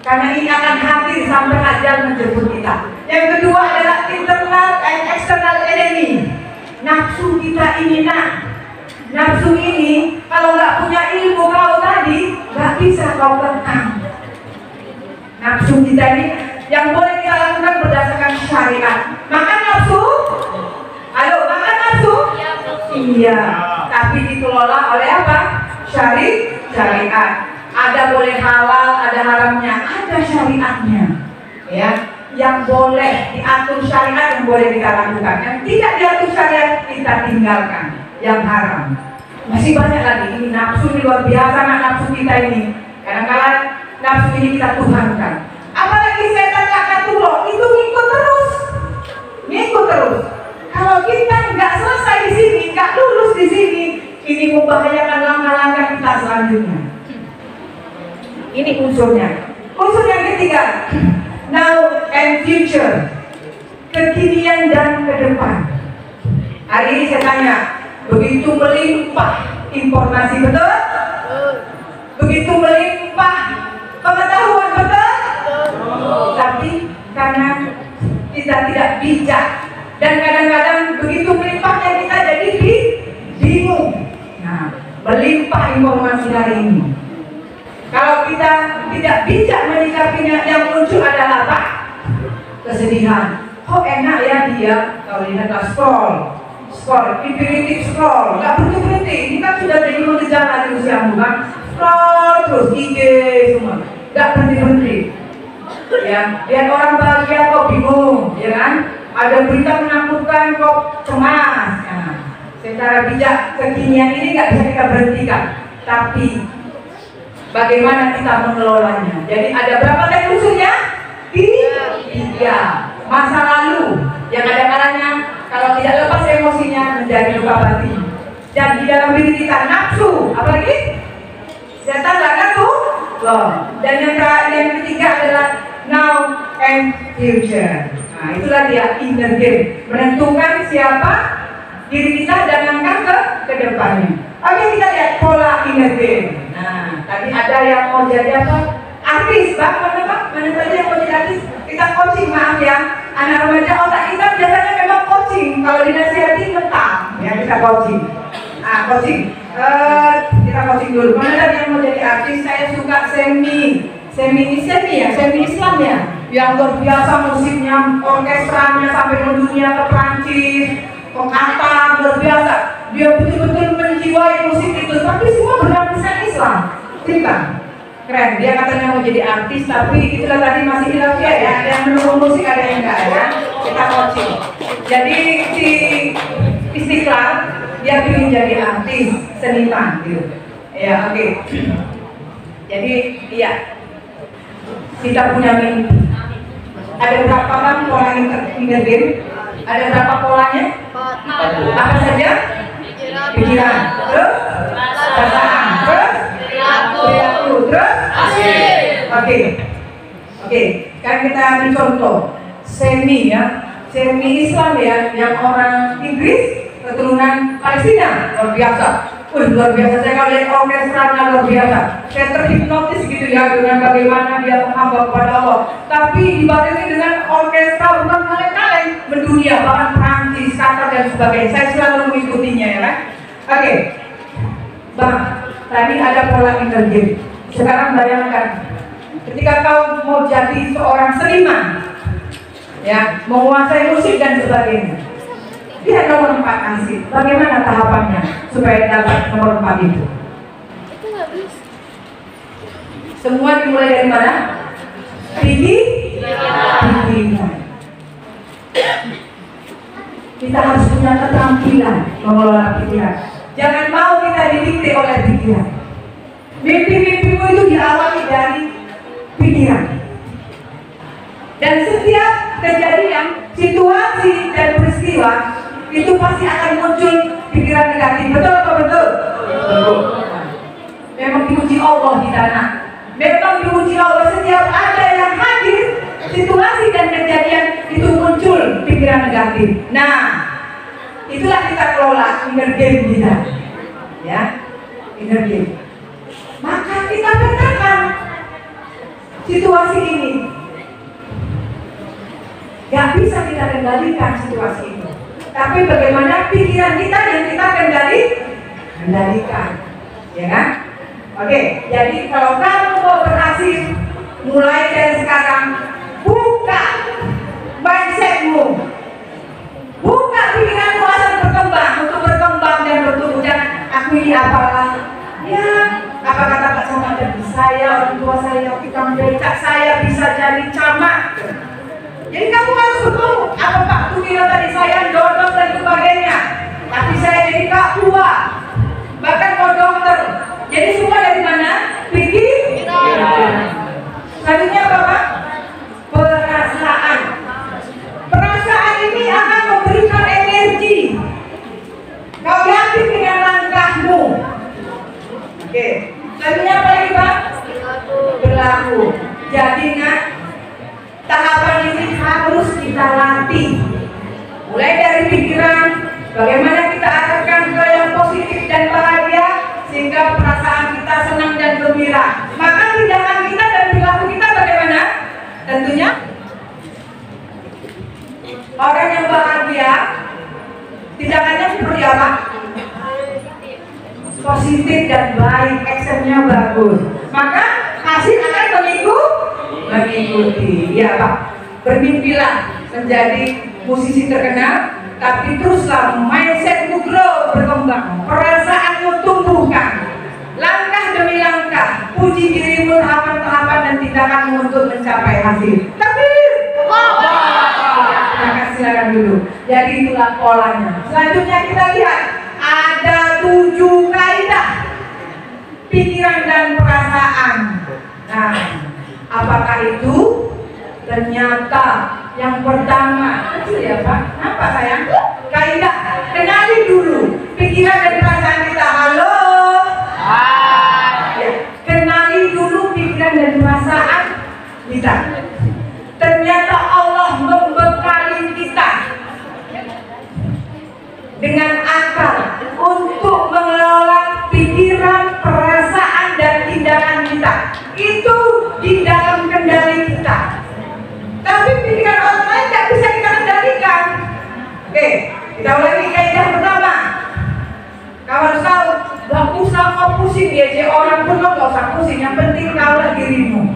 S3: Karena ini akan hadir sampai ajal menjemput kita. Yang kedua adalah internal and external enemy. Nafsu kita ini nafsu ini kalau nggak punya ilmu kau tadi nggak bisa kau tentang. Nafsu kita ini yang boleh kita lakukan berdasarkan syariat. Makan nafsu? Halo, makan nafsu? Iya. Tapi dikelola oleh apa? Syariat. Ada boleh halal, ada haramnya, ada syariatnya. Ya, yang boleh diatur syariat yang boleh kita lakukan. Yang tidak diatur syariat kita tinggalkan. Yang haram. Masih banyak lagi. Ini nafsu ini luar biasa, nafsu kita ini. Kadang-kadang nafsu ini kita tuhankan. Apalagi setan lakatullah itu ngikut terus. Kalau kita nggak selesai di sini, nggak lulus di sini, ini membahayakan langkah-langkah kita selanjutnya. Ini unsurnya. Unsur yang ketiga, now and future, kekinian dan ke depan. Hari ini saya tanya, begitu melimpah informasi, betul? Begitu melimpah pengetahuan, betul? Tapi karena kita tidak bijak dan kadang-kadang begitu melimpahnya kita jadi bingung. Nah, melimpah informasi hari ini. Kalau kita tidak bijak menyikapinya, yang muncul adalah apa? Kesedihan. Kok enak ya dia kalau lihat scroll, infinitive scroll, nggak berhenti. Ini kan sudah jadi gejala di usia muda. Scroll terus IG semua, nggak berhenti. Ya, lihat orang bahagia kok bingung, ya kan? Ada berita menakutkan kok cemas. Nah, secara bijak kekinian ini nggak bisa kita berhentikan, tapi bagaimana kita mengelolanya. Jadi ada berapa tadi unsurnya? Tiga. Masa lalu yang ada kalanya kalau tidak lepas emosinya menjadi luka batin. Dan di dalam diri kita nafsu, apalagi setan lakatullah loh. Dan yang ketiga adalah now and future. Nah, itulah dia inner game, menentukan siapa diri kita dan langkah ke depannya. Oke, kita lihat pola inner game. Nah, tadi ada yang mau jadi apa? Artis, mana saja yang mau jadi artis? Kita coaching, maaf ya. Anak remaja otak kita biasanya memang coaching. Kalau dinasihati mentang, ya kita coaching. Nah, coaching. Kita coaching dulu. Mana tadi yang mau jadi artis? Saya suka semi Islam ya. Yang luar biasa musiknya, orkestranya sampai mendunia ke Prancis, ke Qatar, luar biasa. Dia betul-betul menjiwai musik itu, tapi semua berlandaskan Islam. Cinta, keren. Dia katanya mau jadi artis, tapi itulah tadi masih hilafiyah ya. Ada yang mendukung musik, ada yang enggak ya. Kita coaching. Jadi si Istiqlal dia ingin jadi artis, seniman gitu. Ya, oke. Jadi iya, kita punya mimpi. Ada berapa kan pola inner game? Ada berapa polanya? Apa saja? Pikiran, terus perasaan, terus perilaku, terus oke. Kan kita ambil contoh semi Islam ya, yang orang Inggris keturunan Palestina, luar biasa. Luar biasa, saya kalau lihat orkestranya luar biasa. Saya terhipnotis gitu ya dengan bagaimana dia menghamba kepada Allah. Tapi dibarengi dengan orkestra bukan kaleng-kaleng mendunia, bahkan Prancis, Qatar dan sebagainya. Saya selalu mengikutinya ya kan. Oke. Bang, tadi ada pola inner game. Sekarang bayangkan, ketika kau mau jadi seorang seniman, ya, menguasai musik dan sebagainya. Lihat nomor 4 ansih. Bagaimana tahapannya supaya dapat nomor 4 itu? Semua dimulai dari mana? Pikiran. Kita harus punya keterampilan mengelola pikiran. Jangan mau kita didikte oleh pikiran. Mimpi-mimpimu itu diawali dari pikiran. Dan setiap kejadian, situasi dan peristiwa itu pasti akan muncul pikiran negatif. Betul atau betul? Betul. Memang diuji Allah di sana. Memang diuji Allah setiap ada yang hadir, situasi dan kejadian itu muncul pikiran negatif. Nah,
S1: itulah kita kelola inner game kita, ya, inner game. Maka kita petakan situasi ini. Gak bisa kita kendalikan situasi itu, tapi bagaimana pikiran kita yang kita kendalikan, ya kan? Oke, jadi kalau kamu mau berhasil, mulai dari sekarang buka mindsetmu, buka pikiranmu asal berkembang, untuk berkembang dan bertumbuh. Jangan aku ini apalah, ya apa kata Pak Camat, saya orang tua saya tukang becak, saya bisa jadi camat. Jadi kamu harus bertumbuh. Apa Pak Tumino tadi, saya dodol dan sebagainya, tapi saya jadi Kak Tua, bahkan mau dokter. Jadi semua dari mana? Pikiran. Selanjutnya apa Pak? Perasaan. Perasaan ini akan memberikan energi. Kau yakin dengan langkahmu. Oke. Selanjutnya apa lagi Pak? Berlaku. Jadi tahapan ini harus kita latih. Mulai dari pikiran, bagaimana kita arahkan ke yang positif dan bahagia, sehingga perasaan kita senang dan gembira. Maka tindakan kita dan perilaku kita bagaimana? Tentunya orang yang bahagia, tindakannya seperti apa? Positif dan baik, actionnya bagus. Maka hasil akan mengikuti. Ya Pak, bermimpilah menjadi musisi terkenal, tapi teruslah mindsetmu grow, berkembang, perasaanmu tumbuhkan, langkah demi langkah, puji dirimu tahapan-tahapan dan tindakanmu untuk mencapai hasil. Tapi silakan dulu. Jadi itulah polanya. Selanjutnya kita lihat ada 7 kaidah pikiran dan perasaan. Nah, apakah itu? Ternyata yang pertama, ya Pak, apa sayang? Kaidah, kenali dulu pikiran dan perasaan kita. Halo? Ya, kenali dulu pikiran dan perasaan kita. Ternyata Allah membekali kita dengan akal untuk mengelola pikiran, perasaan, dan tindakan kita. Itu di dalam kendali kita. Tapi pikiran orang lain tidak bisa kita kendalikan. Oke, kita ulangi kaidah pertama. Kau harus tahu, gak usah kau pusing diajak orang pun, gak usah pusing. Yang penting kaulah dirimu.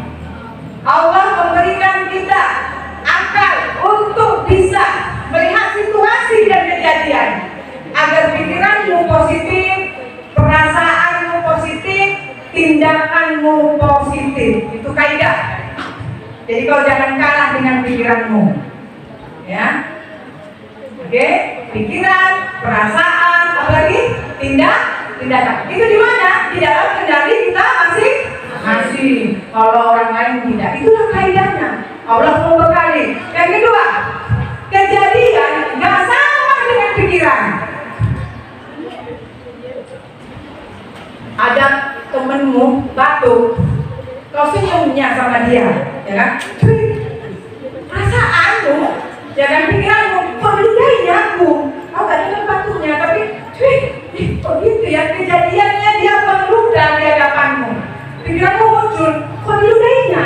S1: Allah memberikan kita akal untuk bisa melihat situasi dan kejadian, agar pikiranmu positif, perasaanmu positif, tindakanmu positif. Itu kaidah. Jadi kau jangan kalah dengan pikiranmu, ya. Oke, pikiran, perasaan, apalagi tindakan. Itu di mana? Di dalam kendali kita masing-masing. Kalau orang lain tidak, itulah kaidahnya. Allah membekali. Yang kedua, kejadian nggak sama dengan pikiran. Ada temenmu batuk, kau senyumnya sama dia, ya kan? Perasaanmu, jangan pikiranmu, kok ludahnya aku, kau gak dengar batuknya, tapi kok gitu ya, kejadiannya dia meludah di hadapanmu, pikiranmu muncul, kok diludahnya?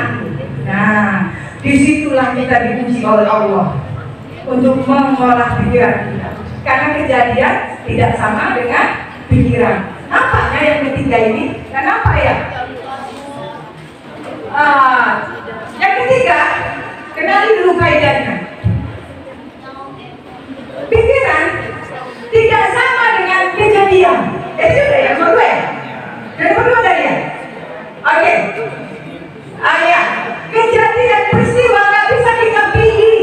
S1: Nah, disitulah kita diuji oleh Allah untuk mengolah pikiran kita, karena kejadian tidak sama dengan pikiran. Nampaknya yang ketiga ini, kenapa ya? Yang ketiga, kenali dulu kaidahnya. Pikiran tidak sama dengan kejadian. Itu udah yang kedua. Yang kedua tadi ya. Oke. Ya. Kejadian peristiwa nggak bisa kita pilih.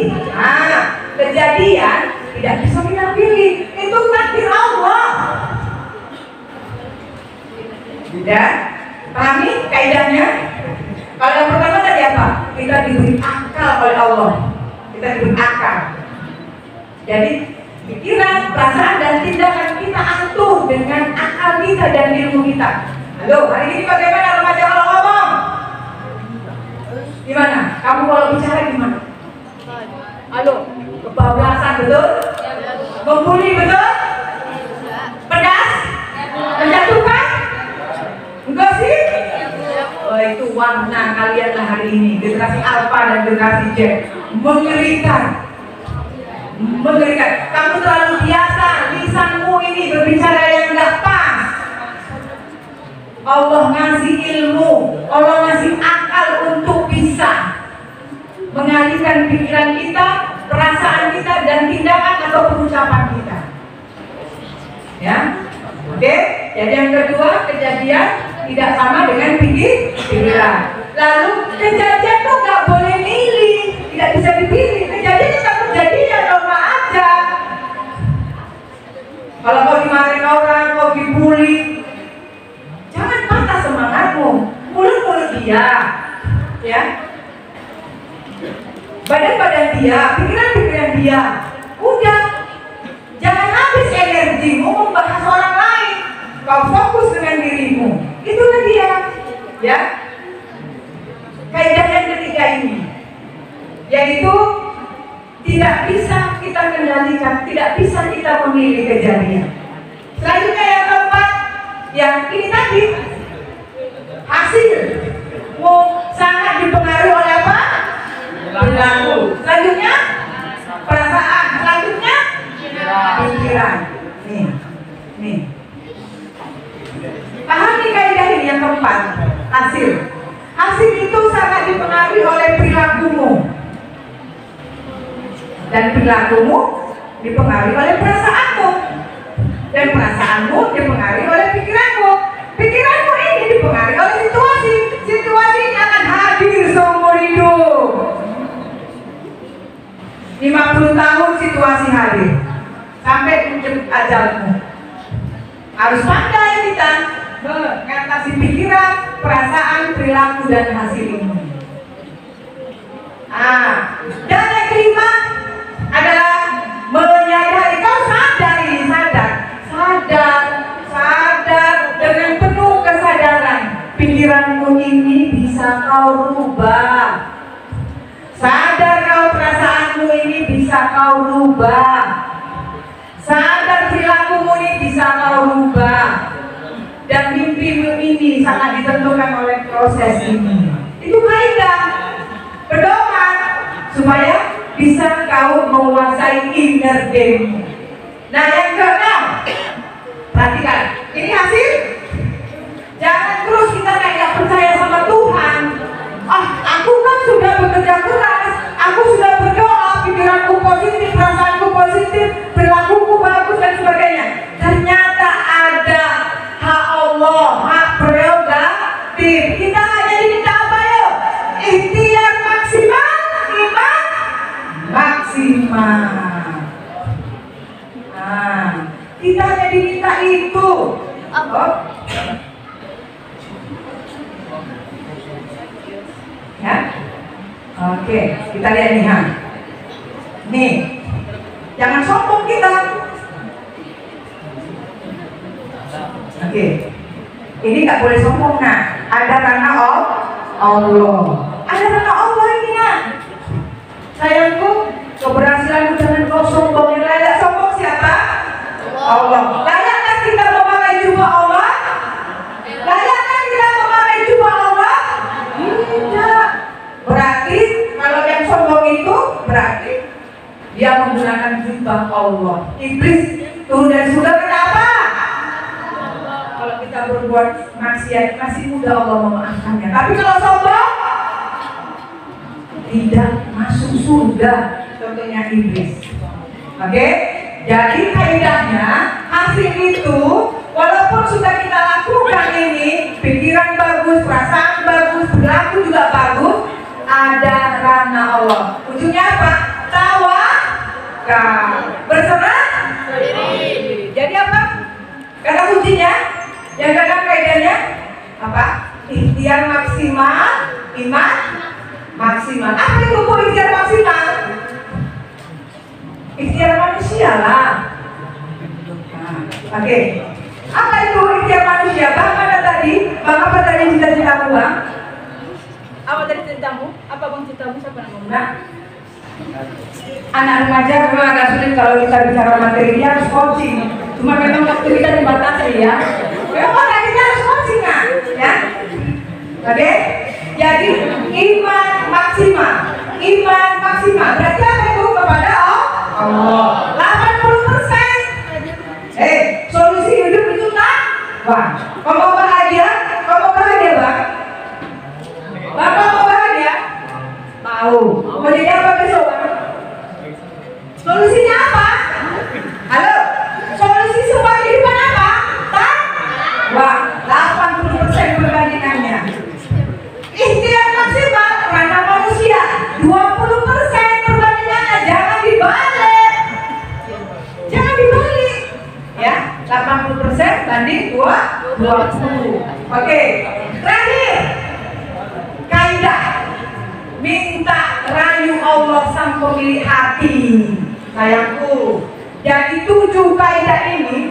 S1: Kejadian tidak bisa kita pilih. Itu takdir Allah. Tidak. Pahami kaidahnya? Kalau yang pertama tadi apa? Kita diberi akal oleh Allah. Kita diberi akal. Jadi pikiran, perasaan, dan tindakan kita atur dengan akal kita dan ilmu kita. Halo, hari ini bagaimana remaja kalau ngomong? Gimana? Kamu kalau bicara gimana? Halo, kebablasan betul? Membuli betul?
S3: itu warna kalian hari ini, generasi Alpha dan generasi Z. Mengerikan. Mengerikan. Kamu terlalu biasa, lisanmu ini berbicara yang nggak pas. Allah ngasih ilmu, Allah ngasih akal untuk bisa mengalihkan pikiran kita, perasaan kita, dan tindakan atau pengucapan kita. Ya, oke. Jadi yang kedua, kejadian tidak sama dengan pikiran. Lalu kejadian tuh nggak boleh milih, tidak bisa dipilih. Kejadian tetap terjadi, ya normal aja. Kalau kau dimarahin orang, kau dibully, jangan patah semangatmu. Mulut-mulut dia, ya. Badan-badan dia, pikiran-pikiran dia. Udah, jangan habis energimu membahas orang lain. Kau fokus dengan dirimu. Itulah dia, ya. Kaidah yang ketiga ini, yaitu tidak bisa kita kendalikan, tidak bisa kita memilih kejadian. Selanjutnya yang keempat, yang ini tadi, hasil sangat dipengaruhi oleh apa? Perilaku. Selanjutnya perasaan. Selanjutnya pikiran. Nih. Pahami kaidah ini yang keempat, hasil. Hasil itu sangat dipengaruhi oleh perilakumu. Dan perilakumu dipengaruhi oleh perasaanmu. Dan perasaanmu dipengaruhi oleh pikiranmu. Pikiranmu ini dipengaruhi oleh situasi. Situasi ini akan hadir seumur hidup. 50 tahun situasi hadir sampai menjemput ajalmu. Harus pandai kita mengatasi pikiran, perasaan, perilaku, dan hasil ini. Dan yang kelima adalah menyadari. Kau sadar dengan penuh kesadaran. Pikiranmu ini bisa kau rubah. Sadar kau perasaanmu ini bisa kau rubah. Sadar perilakumu ini bisa kau rubah. Dan mimpimu ini sangat ditentukan oleh proses ini. Itu kaidah pedoman supaya bisa kau menguasai inner game. Nah yang keenam, perhatikan, ini hasil. Jangan terus kita kayak percaya sama Tuhan. Aku kan sudah bekerja keras, aku sudah berdoa, pikiranku positif, perasaanku positif, perilakuku bagus dan sebagainya. Ternyata ada hak Allah, hak prerogatif. Kita hanya diminta apa ya? Ikhtiar maksimal, iman maksimal. Kita hanya diminta itu. Ya, oke, kita lihat nih, nih, jangan sombong kita. Oke, ini nggak boleh sombong. Nah, ada karena Allah, ada karena Allah ini. Nah, sayangku, keberhasilanmu jangan kau sombong. Yang layak sombong siapa? Allah. Layakkah kita memakai jubah Allah? Layakkah kita memakai jubah Allah? Tidak. Berarti kalau yang sombong itu berarti dia menggunakan jubah Allah. Iblis turun dari surga kenapa? Kalau kita berbuat maksiat masih mudah Allah memaafkannya. Tapi kalau sombong tidak masuk surga. Contohnya iblis. Oke? Jadi kaidahnya hasil itu walaupun sudah kita lakukan ini, pikiran bagus, perasaan bagus, perilaku juga bagus, ada karena Allah. Ujungnya apa? Tawakal, berserah diri. Jadi apa? Kata kuncinya, yang kata kaidahnya apa? Ikhtiar maksimal, iman maksimal. Apa itu ikhtiar maksimal? Ikhtiar manusia lah. Oke. Apa itu ikhtiar manusia? Bang mana tadi? Bang apa tadi cita-citamu, Bang? Apa tadi cita-citamu? Apa Bang cita-citamu? Siapa namamu? Nah, anak remaja memang agak sulit kalau kita bicara materi, dia harus coaching. Cuma memang waktu kita dibatasi ya. Memang kita harus coaching kan? Ya. Oke? Jadi iman maksimal. Iman maksimal. Berarti apa itu? Kepada Allah. 80%. Solusi hidup itu tak? Wah, kamu bahagia? Kamu bahagia, Bang? Bapak mau bahagia? Mau. Mau jadi apa besok, Bang? Solusinya apa? Halo? Solusi semua kehidupan apa? Tak? Wah, 80% perbandingannya. Ikhtiar maksimal karena manusia 20% perbandingannya. Jangan dibalik. Jangan dibalik. Ya, 80% banding 20. Oke. Terakhir. Kaidah minta rayu Allah sang pemilik hati. Sayangku, jadi 7 kaidah ini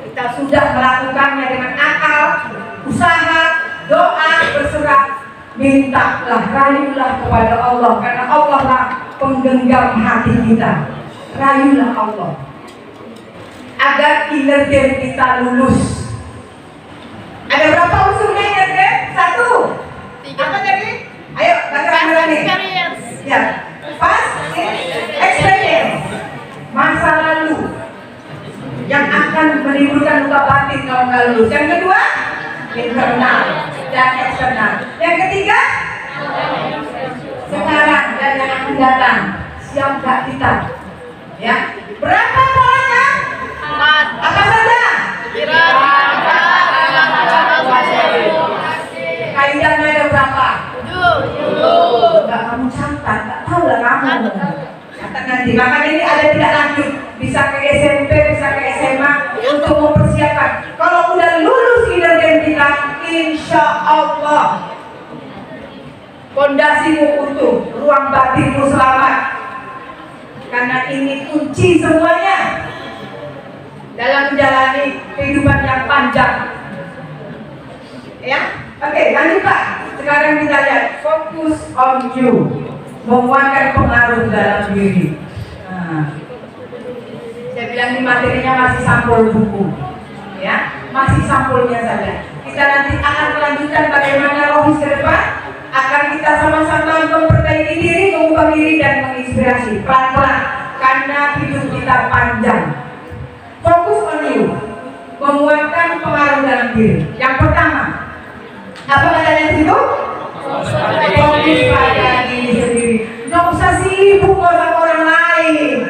S3: kita sudah melakukannya dengan akal, usaha, doa, berserah. Mintalah, rayulah kepada Allah, karena Allah lah penggenggam hati kita. Rayulah Allah agar inner game kita lulus. Ada berapa unsurnya inner game? 1. Apa tadi? Ayo, baca lagi. Ya, past experience, masa lalu yang akan menimbulkan luka batin kalau nggak lulus. Yang kedua, internal dan eksternal. Yang ketiga, sekarang dan yang akan datang. Siap nggak kita? Ya, berapa polanya? 4. Apa saja? Kaidahnya ada berapa? 7. Enggak kamu catat, enggak tahu lah kamu. Catat nanti. Makanya ini ada tidak lanjut, bisa ke SMP, bisa ke SMA untuk mempersiapkan. Kalau udah lulus kinerja kita, insya Allah fondasimu utuh, ruang batinmu selamat. Karena ini kunci semuanya dalam menjalani kehidupan yang panjang. Ya, oke, lanjut Pak. Sekarang kita lihat fokus on you, menguatkan pengaruh dalam diri. Nah, saya bilang di materinya masih sampul buku, ya, masih sampulnya saja. Kita nanti akan melanjutkan bagaimana rohis ke depan. Akan kita sama-sama memperbaiki diri, mengubah diri dan menginspirasi pelan-pelan, karena hidup kita panjang. Fokus on you, menguatkan pengaruh dalam diri. Yang pertama, apa katanya di situ? Fokus pada diri sendiri. Nggak usah sibuk sama orang lain.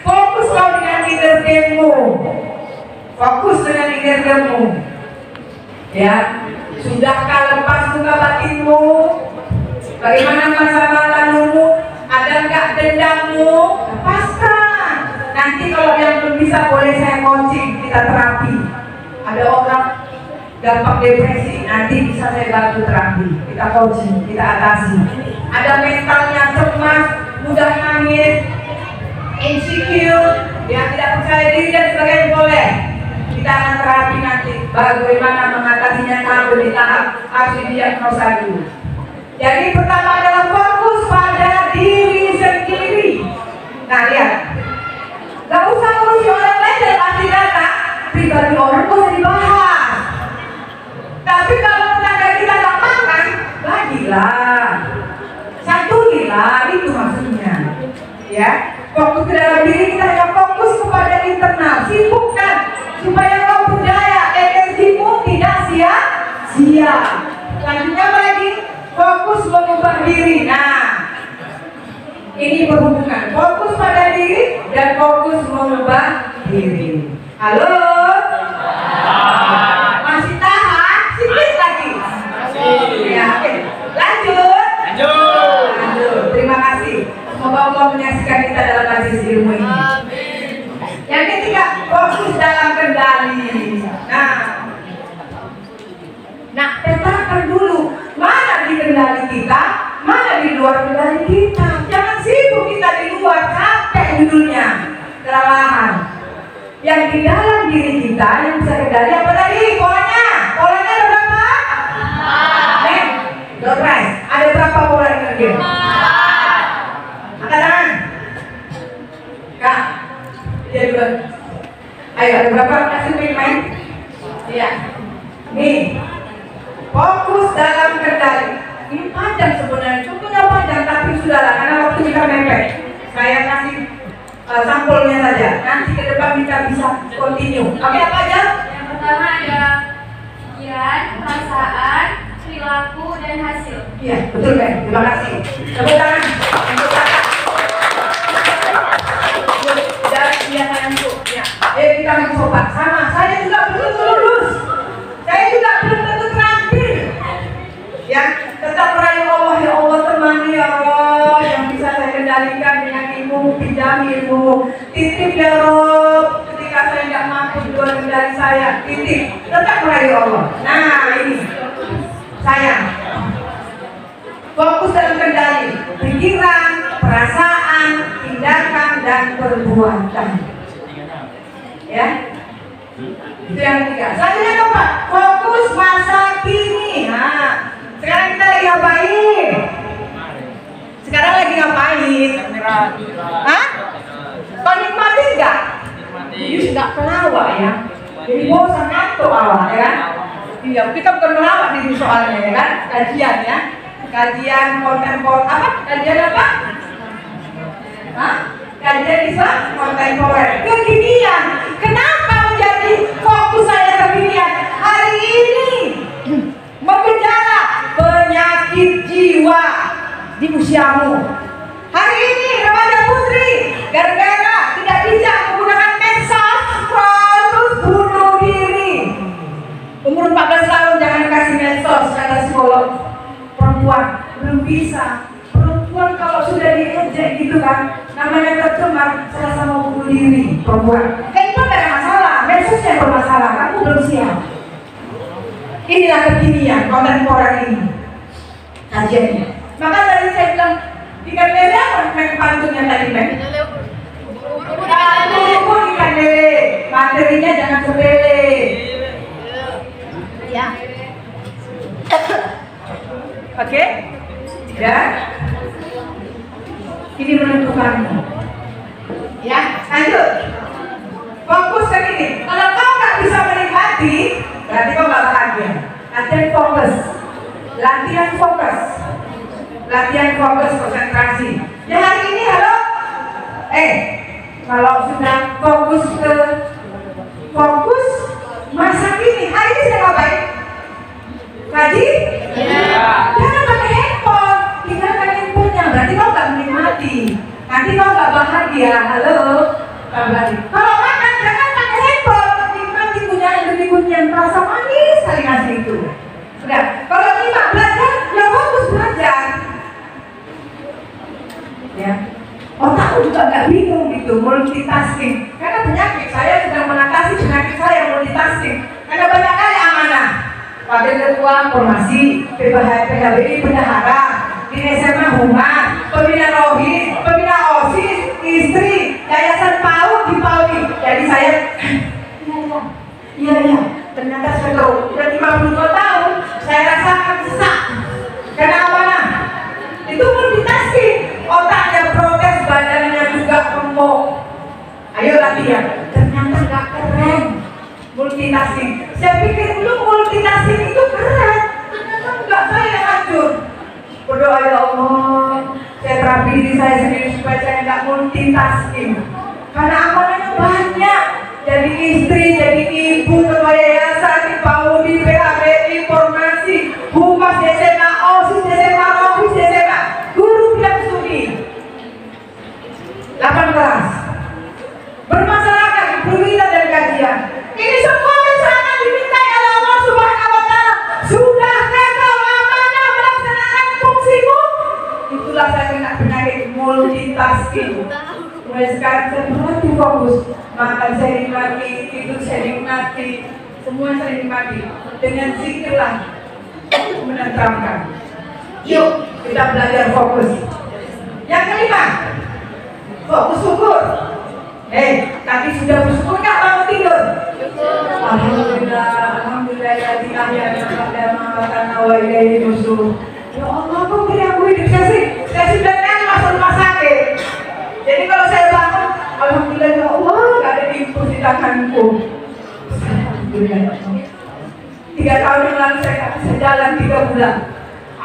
S3: Fokus kau dengan kinerjamu. Fokus dengan kinerjamu. Ya, sudahkah lepas luka batinmu? Bagaimana masa lalumu? Ada nggak dendammu? Lepaskan. Nanti kalau yang belum bisa boleh saya coaching, kita terapi. Ada orang gampang depresi, nanti bisa saya bantu terapi, kita coaching, kita atasi. Ada mentalnya cemas, mudah nangis, insecure, yang tidak percaya diri dan sebagainya, boleh. Kita akan terapi nanti bagaimana mengatasinya tahap demi tahap, harus didiagnosa dulu. Jadi pertama adalah fokus pada diri sendiri. Nah lihat, gak usah ngurusi orang lain dan arti data pribadi orang gak usah dibahas. Tapi kalau tetangga kita gak makan, bagilah, satuilah, itu maksudnya. Ya, fokus ke dalam diri kita, hanya fokus kepada internal, sibukkan supaya kau berdaya, energimu tidak sia-sia. Selanjutnya apa lagi? Fokus mengubah diri. Nah, ini berhubungan, fokus pada diri dan fokus mengubah diri. Halo? Masih tahan? Sedikit lagi. Ya, oke. Lanjut. Terima kasih. Semoga Allah menyaksikan kita dalam majelis ilmu ini. Yang ketiga, fokus dalam kendali. Nah, petakan dulu mana di kendali kita, mana di luar kendali kita. Jangan sibuk kita di luar, capek judulnya, kelelahan. Yang di dalam diri kita yang bisa kendali apa tadi? Polanya ada berapa? Don't rise. Ada berapa pola energi? Angkat tangan. Kak, dia duluan. Ayo, ada berapa? Kasih main. Iya. Nih, fokus dalam mepet. Saya kasih sampulnya saja. Nanti ke depan kita bisa continue. Oke, apa aja?
S2: Yang pertama ada pikiran, perasaan, perilaku, dan hasil.
S3: Iya, betul kan? Terima kasih. Tepuk tangan untuk kakak. Dan dia sayangku. Ya, kita mencoba sama. Saya juga belum lulus. Saya juga belum tentu terakhir. Ya, tetap merayu Allah, ya Allah temani ya Allah yang bisa saya kendalikan dengan ilmu, pinjam ilmu. Titip ya Rob, ketika saya tidak mampu di luar kendali saya, titip. Tetap merayu Allah. Nah ini, sayang. Fokus dalam kendali pikiran, perasaan, tindakan, dan perbuatan. Ya, itu yang ketiga. Selanjutnya apa? Fokus masa kini. Nah, sekarang kita lagi ngapain? Sekarang lagi ngapain? Hah? Kau nikmatin nggak? Jadi nggak pelawak ya. Jadi bosan ngantuk awak ya kan? Iya, kita bukan melawak di soalnya ya kan? Kajian ya. Kajian kontemporer apa? Kajian apa? Hah? Kajian Islam kontemporer. Kekinian. Kenapa menjadi fokus saya kekinian? Hari ini mengejar penyakit jiwa di usiamu. Hari ini remaja putri gara-gara tidak bijak menggunakan medsos, scroll terus bunuh diri. Umur 14 tahun jangan kasih medsos, kata psikolog. Perempuan belum bisa. Perempuan kalau sudah diejek gitu kan, namanya tercemar, serasa mau bunuh diri. Perempuan handphone tidak ada masalah, medsos yang bermasalah. Kamu belum siap. Inilah kekinian kontemporer ini kajiannya. Maka tadi saya bilang ikan lele apa pantunnya tadi Mek? Tunggu ikan lele, materinya jangan sepele. Ya. Oke? Dan ini menentukanmu. Ya, lanjut. Fokus ke ini. Kalau kau nggak bisa menikmati, berarti kau nggak bahagia. Latihan fokus. Latihan fokus. Latihan fokus konsentrasi. Ya hari ini halo. Kalau sudah fokus ke fokus masa kini, hari ini sedang ngapain? Kaji? Ya. Jangan pakai handphone. Tinggalkan handphonenya. Berarti kau nggak menikmati. Nanti kau nggak bahagia. Halo. Kalau makan jangan pakai handphone. Nikmati kunyah demi kunyah. Rasa manis sekali nasi itu. Sudah. Kalau nyimak belajar, ya fokus belajar. Ya, otakku juga nggak bingung gitu multitasking. Karena penyakit saya sedang mengatasi penyakit saya multitasking. Karena banyak kali amanah. Wakil ketua formasi, PHBI bendahara, di SMA Humas, pembina rohis, pembina osis, istri, yayasan PAUD di PAUD. Jadi saya, iya. Ternyata sudah 52 tahun, saya rasakan sesak. Karena amanah. Itu multitasking. Otaknya protes, badannya juga remuk. Ayo latihan. Ternyata nggak keren multitasking. Saya pikir dulu multitasking itu keren. Ternyata enggak, saya hancur. Berdoa ya Allah, saya terapi diri saya sendiri supaya saya nggak multitasking. Karena amanahnya banyak. Jadi istri, jadi ibu, ketua yayasan, di PAUD, di PHBI, formasi, humas, SMA, OSIS, SMA, OSIS, SMA, guru bidang studi. 18 bermasyarakat, berwira dan kajian. Ini semua keserangan diminta oleh Allah Subhanahu wa Ta'ala. Sudahkah kau amanah melaksanakan fungsimu? Itulah saya kena penyakit multitasking. Mulai sekarang saya berlatih fokus. Makan saya nikmati, tidur saya nikmati, semua saya nikmati. Dengan zikirlah menenteramkan. Yuk kita belajar fokus. Yang kelima, fokus syukur. Tadi sudah bersyukur nggak bangun tidur? Alhamdulillah, alhamdulillah ya Ya Allah, kok beri aku hidup saya sudah masuk rumah sakit. Jadi kalau saya bangun, alhamdulillah ya Allah, nggak ada impuls di tanganku. Alhamdulillah ya Allah. 3 tahun yang lalu saya nggak bisa jalan 3 bulan.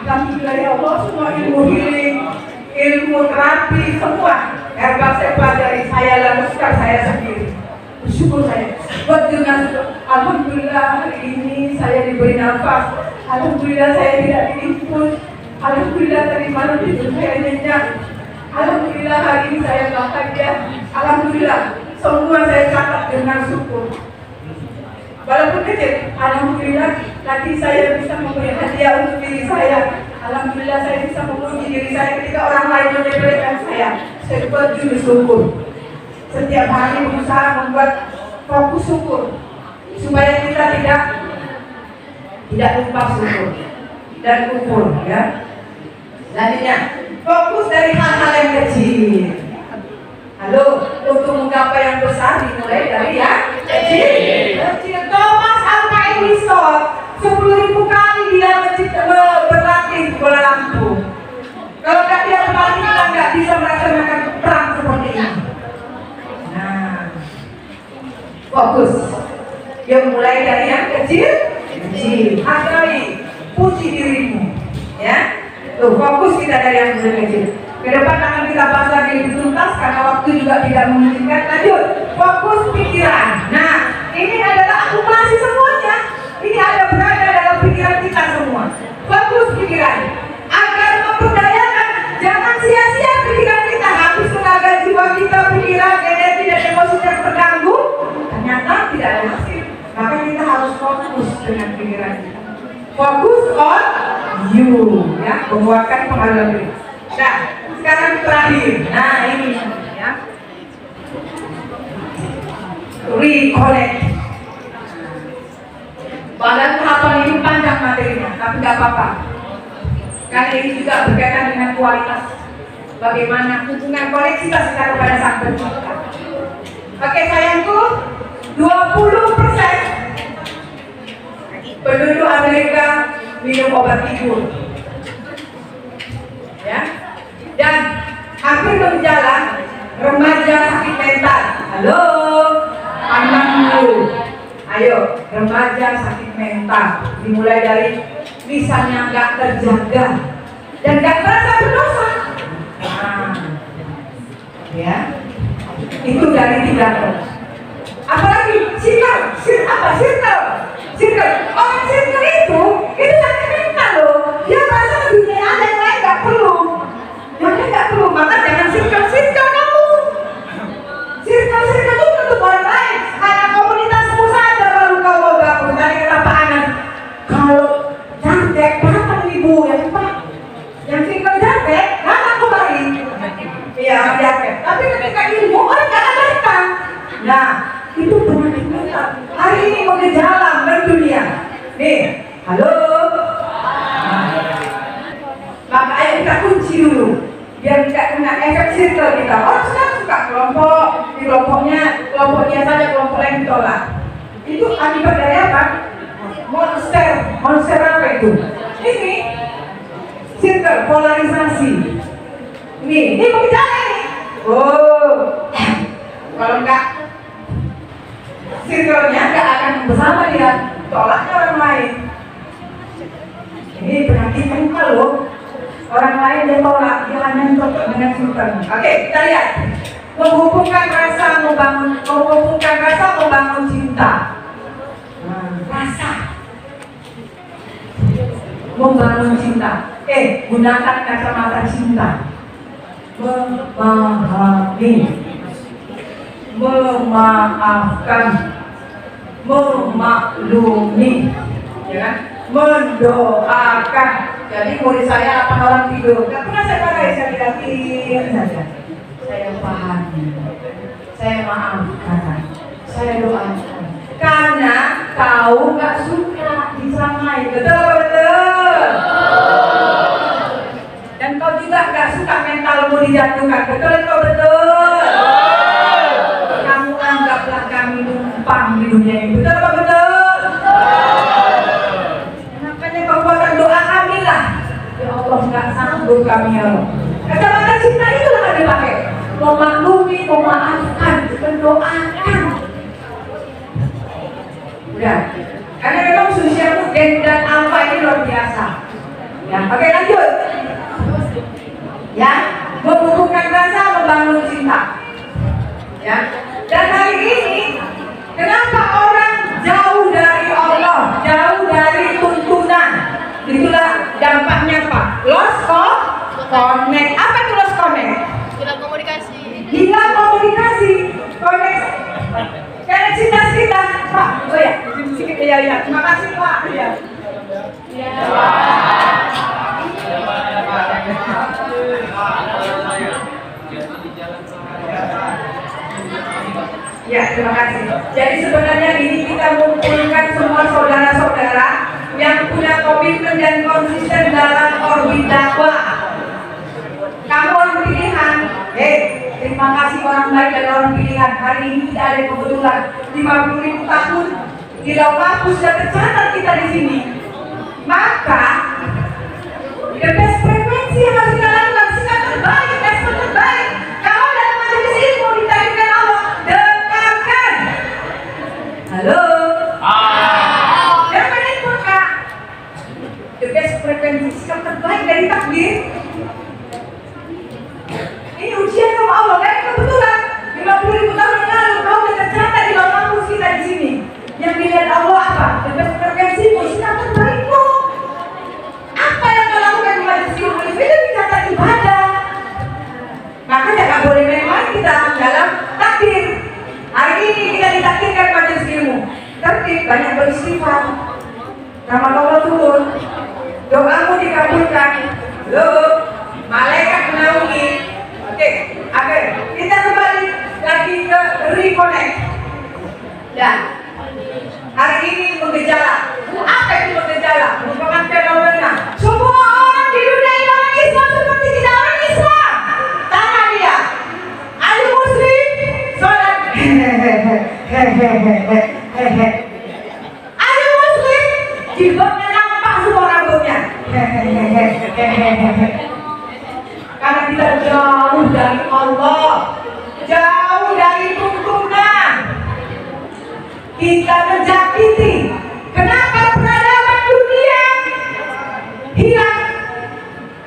S3: Alhamdulillah ya Allah, semua ilmu healing, ilmu terapi semua herbal saya pelajari, saya lakukan saya sendiri. Bersyukur saya. Buat dengan alhamdulillah hari ini saya diberi nafas. Alhamdulillah saya tidak diinfus. Alhamdulillah tadi malam tidur saya nyenyak. Alhamdulillah hari ini saya bahagia. Alhamdulillah semua saya catat dengan syukur. Walaupun kecil, alhamdulillah nanti saya bisa memberi hadiah untuk diri saya. Alhamdulillah saya bisa memuji diri saya ketika orang lain menyepelekan saya. Saya bersyukur. Setiap hari berusaha membuat fokus syukur supaya kita tidak lupa syukur dan kufur, ya. Selanjutnya, fokus dari hal-hal yang kecil. Halo, untuk menggapai yang besar dimulai dari yang kecil. Thomas Alva Edison 10.000 kali dia berlatih bola lampu. Kalau nggak dia berlatih, kita nggak bisa melaksanakan perang seperti ini. Nah, fokus. Yang mulai dari yang kecil. Hargai, puji dirimu, ya. Tuh, fokus kita dari yang kecil. Ke depan akan kita bahas lagi lebih tuntas karena waktu juga tidak memungkinkan. Lanjut, fokus pikiran. Nah, ini adalah akumulasi semuanya. Ini ada berada dalam pikiran kita semua. Fokus pikiran agar memberdayakan. Jangan sia-sia pikiran kita, habis tenaga jiwa kita, pikiran, energi dan emosi yang terganggu, ternyata tidak ada hasil. Maka kita harus fokus dengan pikiran kita. Fokus on you, ya, menguatkan pengaruh diri. Nah, sekarang terakhir. Nah, ini ya. Reconnect. Padahal tahapan ini panjang materinya, tapi nggak apa-apa. Karena ini juga berkaitan dengan kualitas. Bagaimana hubungan koneksitas kita kepada Sang Pencipta. Oke, sayangku, 20% penduduk Amerika minum obat tidur, ya, dan hampir berjalan remaja sakit mental. Halo, pandang dulu. Ayo, remaja sakit mental dimulai dari lisannya nggak terjaga dan nggak merasa berdosa. Nah, ya, itu dari 3. Apalagi circle. Orang circle itu sakit mental loh. Dia merasa dunia ada yang lain nggak perlu. Maka jangan circle kamu. Circle itu untuk orang lain. Hanya komunitasmu saja baru kau mau gabung. Tadi kata Pak Anan, kalau jantek datang ibu yang Pak, yang circle jantek datang kembali. Iya, jantek. Tapi ketika ilmu orang nggak datang. Nah, itu penyakit mental. Hari ini mengejala mendunia. Nih, halo. Maka ayo kita kunci dulu, biar tidak kena efek circle kita. Orang sekarang suka kelompok, di kelompoknya saja, kelompok lain ditolak. Itu akibat dari apa? Monster apa itu? Ini circle, polarisasi. Ini mengejala nih. Oh, kalau enggak circle-nya nggak akan bersama dia, tolaknya orang lain. Ini penyakit mental loh. Orang lain dia tolak, dia hanya cocok dengan circle. Oke, kita lihat. Menghubungkan rasa membangun cinta. Rasa membangun cinta. Gunakan kacamata cinta. Memahami, memaafkan, memaklumi, ya kan? Mendoakan. Jadi murid saya apa orang tidur, nggak pernah saya pakai, saya dilatih saja. Saya pahami, saya maafkan, saya doakan. Karena kau nggak suka disamai, betul apa betul? Dan kau juga nggak suka mentalmu dijatuhkan, betul atau betul? Kamu anggaplah kami numpang di dunia ini, betul apa betul? Makanya kau buatkan doa kami lah. Ya Allah, nggak sanggup kami ya Allah. Kacamata cinta itulah yang dipakai. Memaklumi, memaafkan, mendoakan. Udah. Karena memang usiamu gen dan alfa ini luar biasa. Ya, oke lanjut. Ya. menumbuhkan rasa, membangun cinta. Ya. Dan hari ini, kenapa orang jauh dari Allah, jauh dari tuntunan? Itulah dampaknya apa? Lost connect. Apa itu lost connect?
S2: Hilang komunikasi.
S3: Hilang komunikasi, koneksitas kita, Pak. Oh ya, sedikit ya. Terima kasih Pak. Ya. Ya, terima kasih. Jadi sebenarnya ini kita mengumpulkan semua saudara-saudara yang punya komitmen dan konsisten dalam orbit dakwah. Kamu orang pilihan, terima kasih orang baik dan orang pilihan. Hari ini tidak ada kebetulan 50.000 tahun di lauh sudah tercatat kita di sini. Maka the best frekuensi yang harus kita lakukan, sikap terbaik, respon terbaik. Kalau dalam majelis ilmu ditakdirkan Allah, dengarkan. Halo. Jangan ikut Kak. The best frekuensi, sikap terbaik dari takdir. Ini ujian sama Allah, kan kebetulan 50.000 tahun yang lalu kau sudah tercatat di lauh mahfuz kita di sini. Yang dilihat Allah apa? The best frekuensi, sikap terbaikmu. Apa yang kau lakukan di majelis ilmu itu dicatat ibadah. Makanya nggak boleh main-main kita dalam takdir. Hari ini kita ditakdirkan majelis ilmu. Tapi banyak beristighfar. Rahmat Allah turun, doamu dikabulkan. Loh, malaikat menaungi. Oke, kita kembali lagi ke reconnect. Dan hari ini menggejala. Apa itu menggejala? Merupakan fenomena. Semua orang di dunia ini orang Islam seperti tidak orang Islam. Tanya dia, ada Muslim, sholat. Ada Muslim, jilbabnya nampak semua rambutnya. Karena kita jauh dari Allah, jauh dari tuntunan. Kita menjagiti. Kenapa peradaban dunia hilang?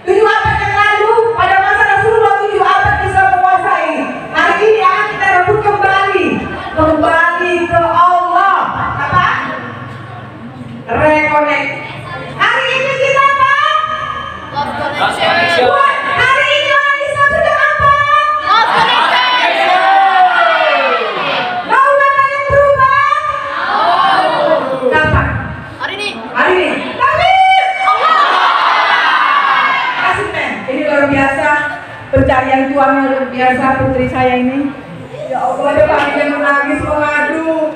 S3: 7 abad yang lalu pada masa Rasulullah 7 abad bisa menguasai. Hari ini akan kita rebut kembali ke Allah. Apa? Reconnect. Hari ini kita apa?
S2: Lost connection.
S3: Buat hari ini orang Islam sedang apa?
S2: Lost connection.
S3: Mau mana yang berubah? Kapan?
S2: Hari ini.
S3: Hari ini. Tapi kasih men. Ini luar biasa. Pencarian Tuhan yang luar biasa putri saya ini. Ya Allah, dia panjang menangis mengadu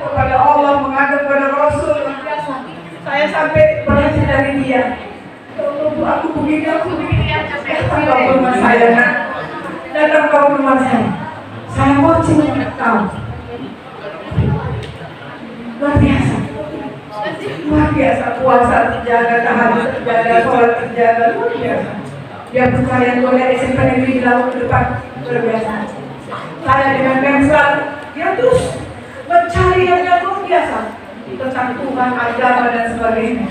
S3: kepada Allah, mengadu kepada Rasul, luar biasa. Saya sampai belajar dari dia. Aku begini, aku begini. Datang kau ke rumah saya, nak. Datang kau ke rumah saya. Saya mau cinta kau. Luar biasa. Luar biasa. Puasa terjaga, tahajud terjaga, sholat terjaga. Luar biasa. Dia percaya Tuhan dari SMP negeri di laut ke depan. Luar biasa. Saya dengan Memsal, dia terus mencari yang luar biasa tentang Tuhan, agama dan sebagainya.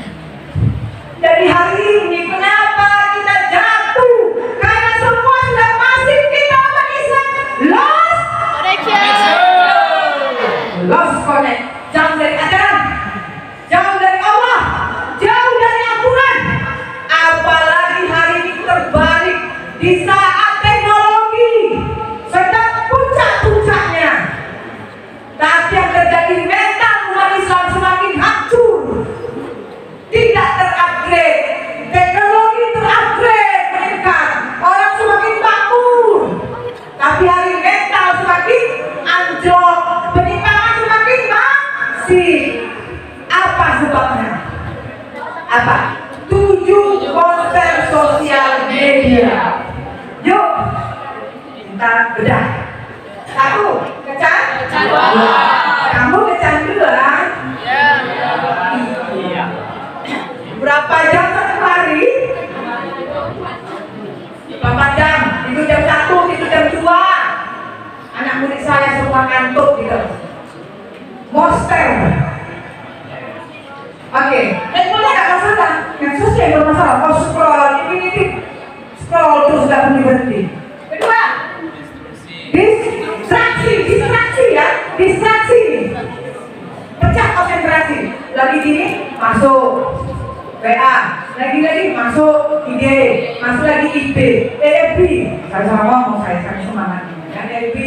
S3: Dari hari ini, kenapa kita jatuh? Karena semua sudah masif kita umat Islam lost
S2: Connection.
S3: lost connect. Jauh dari ajaran, jauh dari Allah, jauh dari Al-Quran. Apalagi hari ini terbalik di saat teknologi sedang puncak-puncaknya. Tapi yang terjadi mental umat Islam semakin hancur. Tidak terupgrade, teknologi terupgrade meningkat, orang semakin makmur, tapi hari mental semakin anjlok, penyimpangan semakin masif. Apa sebabnya? Apa? 7 konser sosial media. Yuk, kita bedah. 1, kecanduan. Kamu kecanduan? Iya. Berapa jam satu hari? 4 jam. Itu jam 1, itu jam 2. Anak murid saya semua ngantuk gitu. Monster. Oke, networknya nggak masalah. Medsos yang bermasalah. Kau scroll, ini scroll terus nggak berhenti. berhenti. Kedua, distraksi ya, distraksi. Pecah konsentrasi. Lagi gini masuk WA, lagi masuk IG, masuk lagi IP, FB. Saya sama ngomong, saya semangat ya, FB,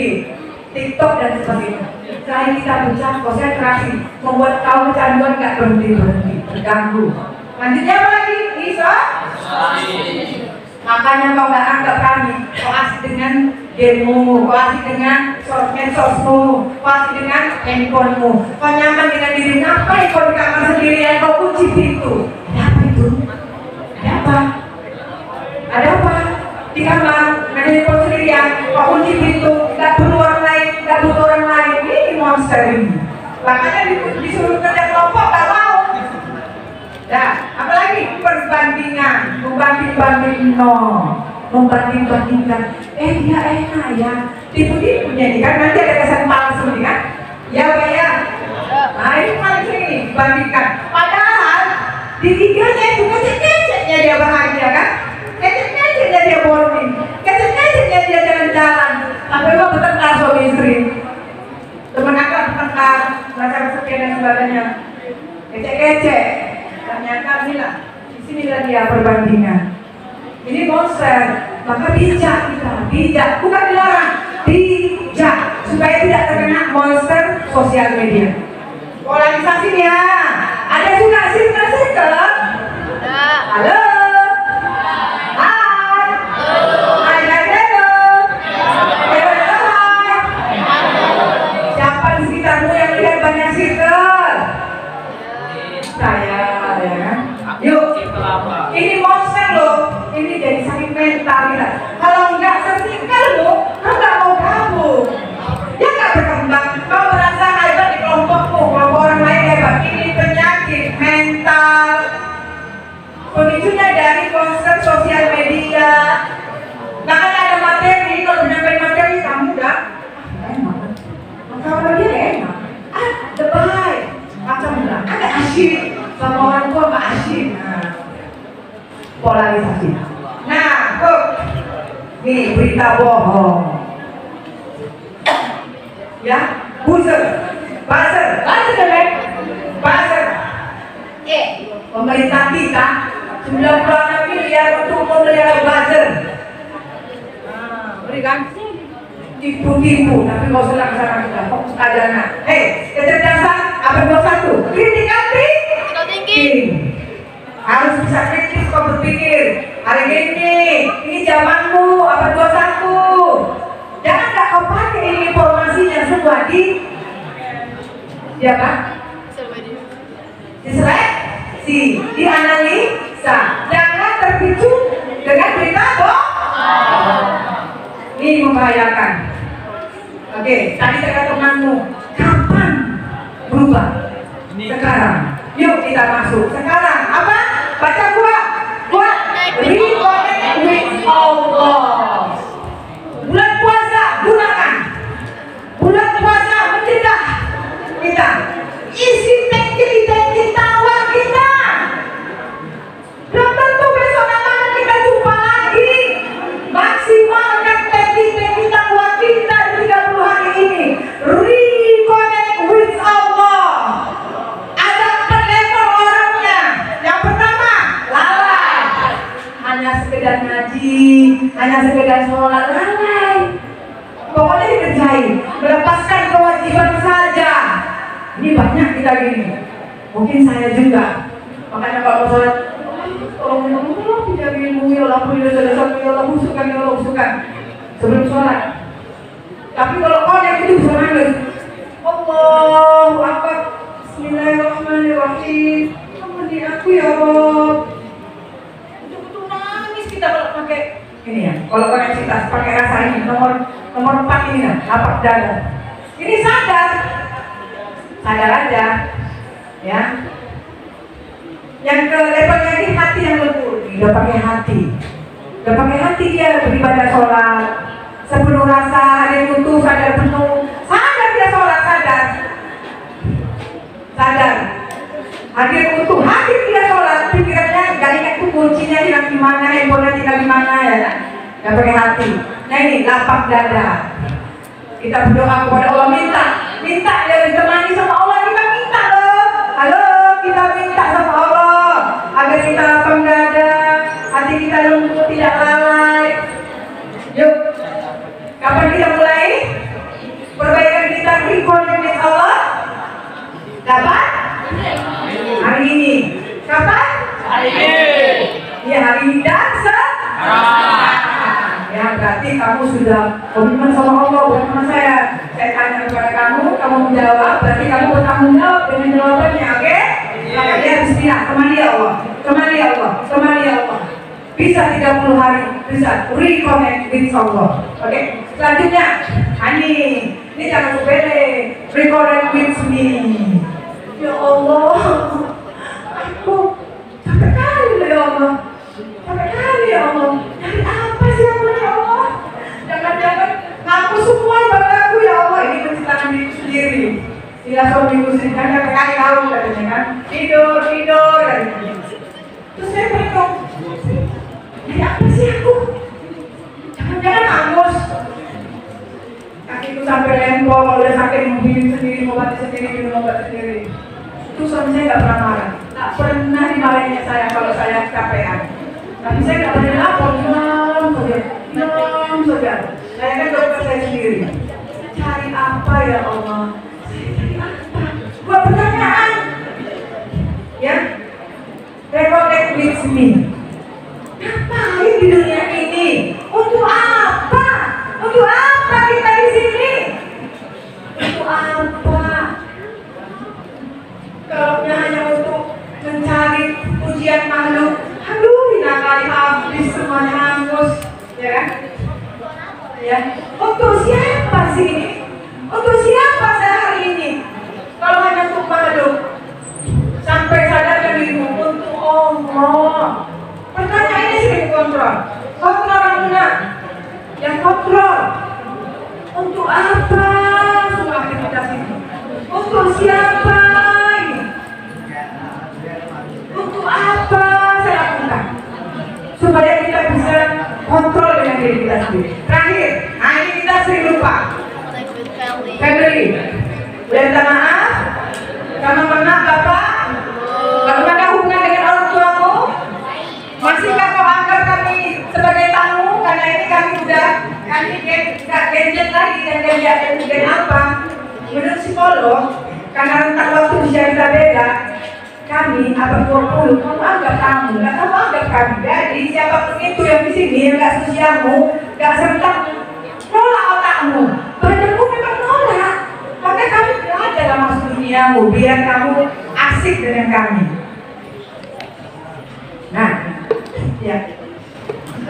S3: TikTok dan sebagainya. Selain kita pecah konsentrasi, membuat kaum kecanduan nggak berhenti, terganggu. Lanjutnya apa lagi? Makanya kau nggak anggap kami, kau asik dengan gamemu, kau asik dengan medsosmu, kau asik dengan handphonemu, kau nyaman dengan diri. Ngapain kau di kamar sendirian, kau kunci pintu? Ada apa itu? Ada apa? Ada apa? Di kamar, ada handphone sendirian, kau kunci pintu, nggak butuh orang lain, nggak butuh orang lain. Ini monster ini. Makanya disuruh kerja kelompok, nggak mau. Nah, apalagi perbandingan, membandingkan. Dia enak ya, tipu-tipunya ini kan nanti ada kesan palsu nih kan? Ya Pak ya. Nah ini paling sini bandingkan. Padahal di tiganya itu kecek-keceknya dia bahagia kan? Kecek-keceknya dia bonding, kecek-keceknya dia jalan-jalan. Sampai gua bertengkar suami istri. Teman akrab bertengkar, merasa kesepian dan sebagainya. Kecek-kecek. Ternyata inilah, disinilah dia perbandingan. Ini monster, maka bijak kita, bijak, bukan dilarang, bijak supaya tidak terkena monster sosial media. Polarisasi ya, ada juga circle. Halo, siapa di sekitarmu yang lihat banyak circle? Saya. Yuk, ini monster loh, ini jadi sakit mental kita. Kalau nggak sesingkalmu, kau nggak mau gabung, ya nggak berkembang. Kau merasa hebat di kelompokmu, kelompok orang lain hebat. Ini penyakit mental. Pemicunya dari monster sosial media. Makanya ada materi, kalau menyampaikan materi kamu udah enak. Kalau dia enak, lebay, macam bilang, agak asyik. Sama orang tua nggak asyik. Nah, polarisasi. Nah, nih berita bohong. Ya, buzzer. Pemerintah kita 96 miliar untuk memelihara buzzer. Berikan tipu-tipu, tapi nggak usah laksanakan kita. Fokus aja nak. Kecerdasan apa 21? Kritik tinggi. Harus bisa kritis kau berpikir. Hari ini zamanmu apa 21. Jangan nggak kau pakai ini informasinya semua di apa? Dianalisa. Jangan terpicu dengan berita bohong. Ini membahayakan. Oke, tadi kata temanmu, kapan berubah? Sekarang. Yuk kita masuk. Sekarang apa? Baca gua. Reconnect with Allah. Bulan puasa gunakan. Bulan puasa mencegah kita. Isi tangki tawa kita. Belum tentu besok namanya kita jumpa lagi. Maksimalkan tangki tawa kita 30 hari ini. Reconnect with Allah. Sekedar ngaji, hanya sekedar sholat, lalai. Pokoknya dikerjain, melepaskan kewajiban saja. Ini banyak kita gini. Mungkin saya juga. Makanya kalau sholat, Allah tidak ilmu, ya Allah, ya Allah, husukan. Sebelum sholat. Tapi kalau kau yang itu bisa nangis. Allahu Akbar, Bismillahirrahmanirrahim. Ampuni aku ya Allah. Kita kalau pakai ini ya, kalau koneksitas pakai rasa ini nomor 4 ini kan, lapak dada. Ini sadar aja, ya. Yang ke level lagi hati yang lebur, udah pakai hati dia beribadah sholat sepenuh rasa, dia butuh sadar penuh, sadar dia sholat sadar. Hadir utuh, hadir dia sholat, pikirannya gak ingat tuh kuncinya hilang di mana, handphonenya tinggal di mana ya kan?
S1: Gak pakai hati. Nah ini lapang dada. Kita berdoa kepada Allah, minta ya, ditemani sama Allah, kita minta loh. Halo, kita minta sama Allah agar kita lapang dada, hati kita lembut, tidak lalai. Yuk, kapan kita mulai? Perbaikan kita reconnect dengan Allah. Dapat? Hari ini. Kapan?
S4: Hari ini.
S1: Ya, hari ini dan ya, berarti kamu sudah komitmen sama Allah, bukan sama saya. Saya tanya kepada kamu menjawab, berarti kamu bertanggung jawab dengan jawabannya, oke? Maka dia harus bilang, temani Allah, temani Allah, temani Allah. Bisa 30 hari, bisa reconnect with Allah, oke? Selanjutnya, ini jangan sepele, reconnect with me. Ya Allah, aku capek kali ya Allah, capek kali ya Allah. Dari apa sih aku ya Allah? Jangan-jangan ngaku semua pada aku ya Allah. Ini menciptakan diri sendiri. Tidak suamiku sendiri, kan capek kali kamu katanya kan. Tidur katanya. Terus saya bingung, dari apa sih aku? Jangan-jangan hangus. Kakiku sampai lempol, kalau udah sakit minum sendiri, mengobati sendiri, minum obat sendiri. Itu suami saya nggak pernah marah, tak pernah dimarahinnya saya kalau saya capean. Tapi saya nggak pernah lapor, diam saja. Saya kan dokter saya sendiri. Cari apa ya Allah? Saya cari apa? Buat pertanyaan. Ya, reconnect with me. Ngapain di dunia ini? Untuk apa? Untuk apa kita di sini? Untuk apa? Kalau hanya untuk mencari pujian makhluk, aduh, kali habis semuanya hangus, ya kan? Ya. Untuk siapa sih ini? Untuk siapa saya hari ini? Kalau hanya untuk makhluk, sampai sadarkan dirimu untuk Allah. Pertanyaan ini sering kontrol Ramuna, yang kontrol. Untuk apa semua aktivitas ini? Untuk siapa ini? Untuk apa saya lakukan? Supaya kita bisa kontrol dengan diri kita sendiri. Terakhir, ini kita sering lupa. Family, udah minta maaf, sama mama, bapak. Bagaimana hubungan dengan orang tuamu? Masihkah kau anggap kami sebagai tamu? Karena ini kami nggak gadget lagi dan apa? Menurut psikolog, karena rentang waktu usia kita beda, kami abad 20, kamu anggap tamu, nggak kamu anggap kami. Jadi siapapun itu yang di sini yang nggak seusiamu, nggak serta nolak otakmu. Badanmu memang nolak, maka kami nggak dalam masuk duniamu, biar kamu asik dengan kami. Nah, ya,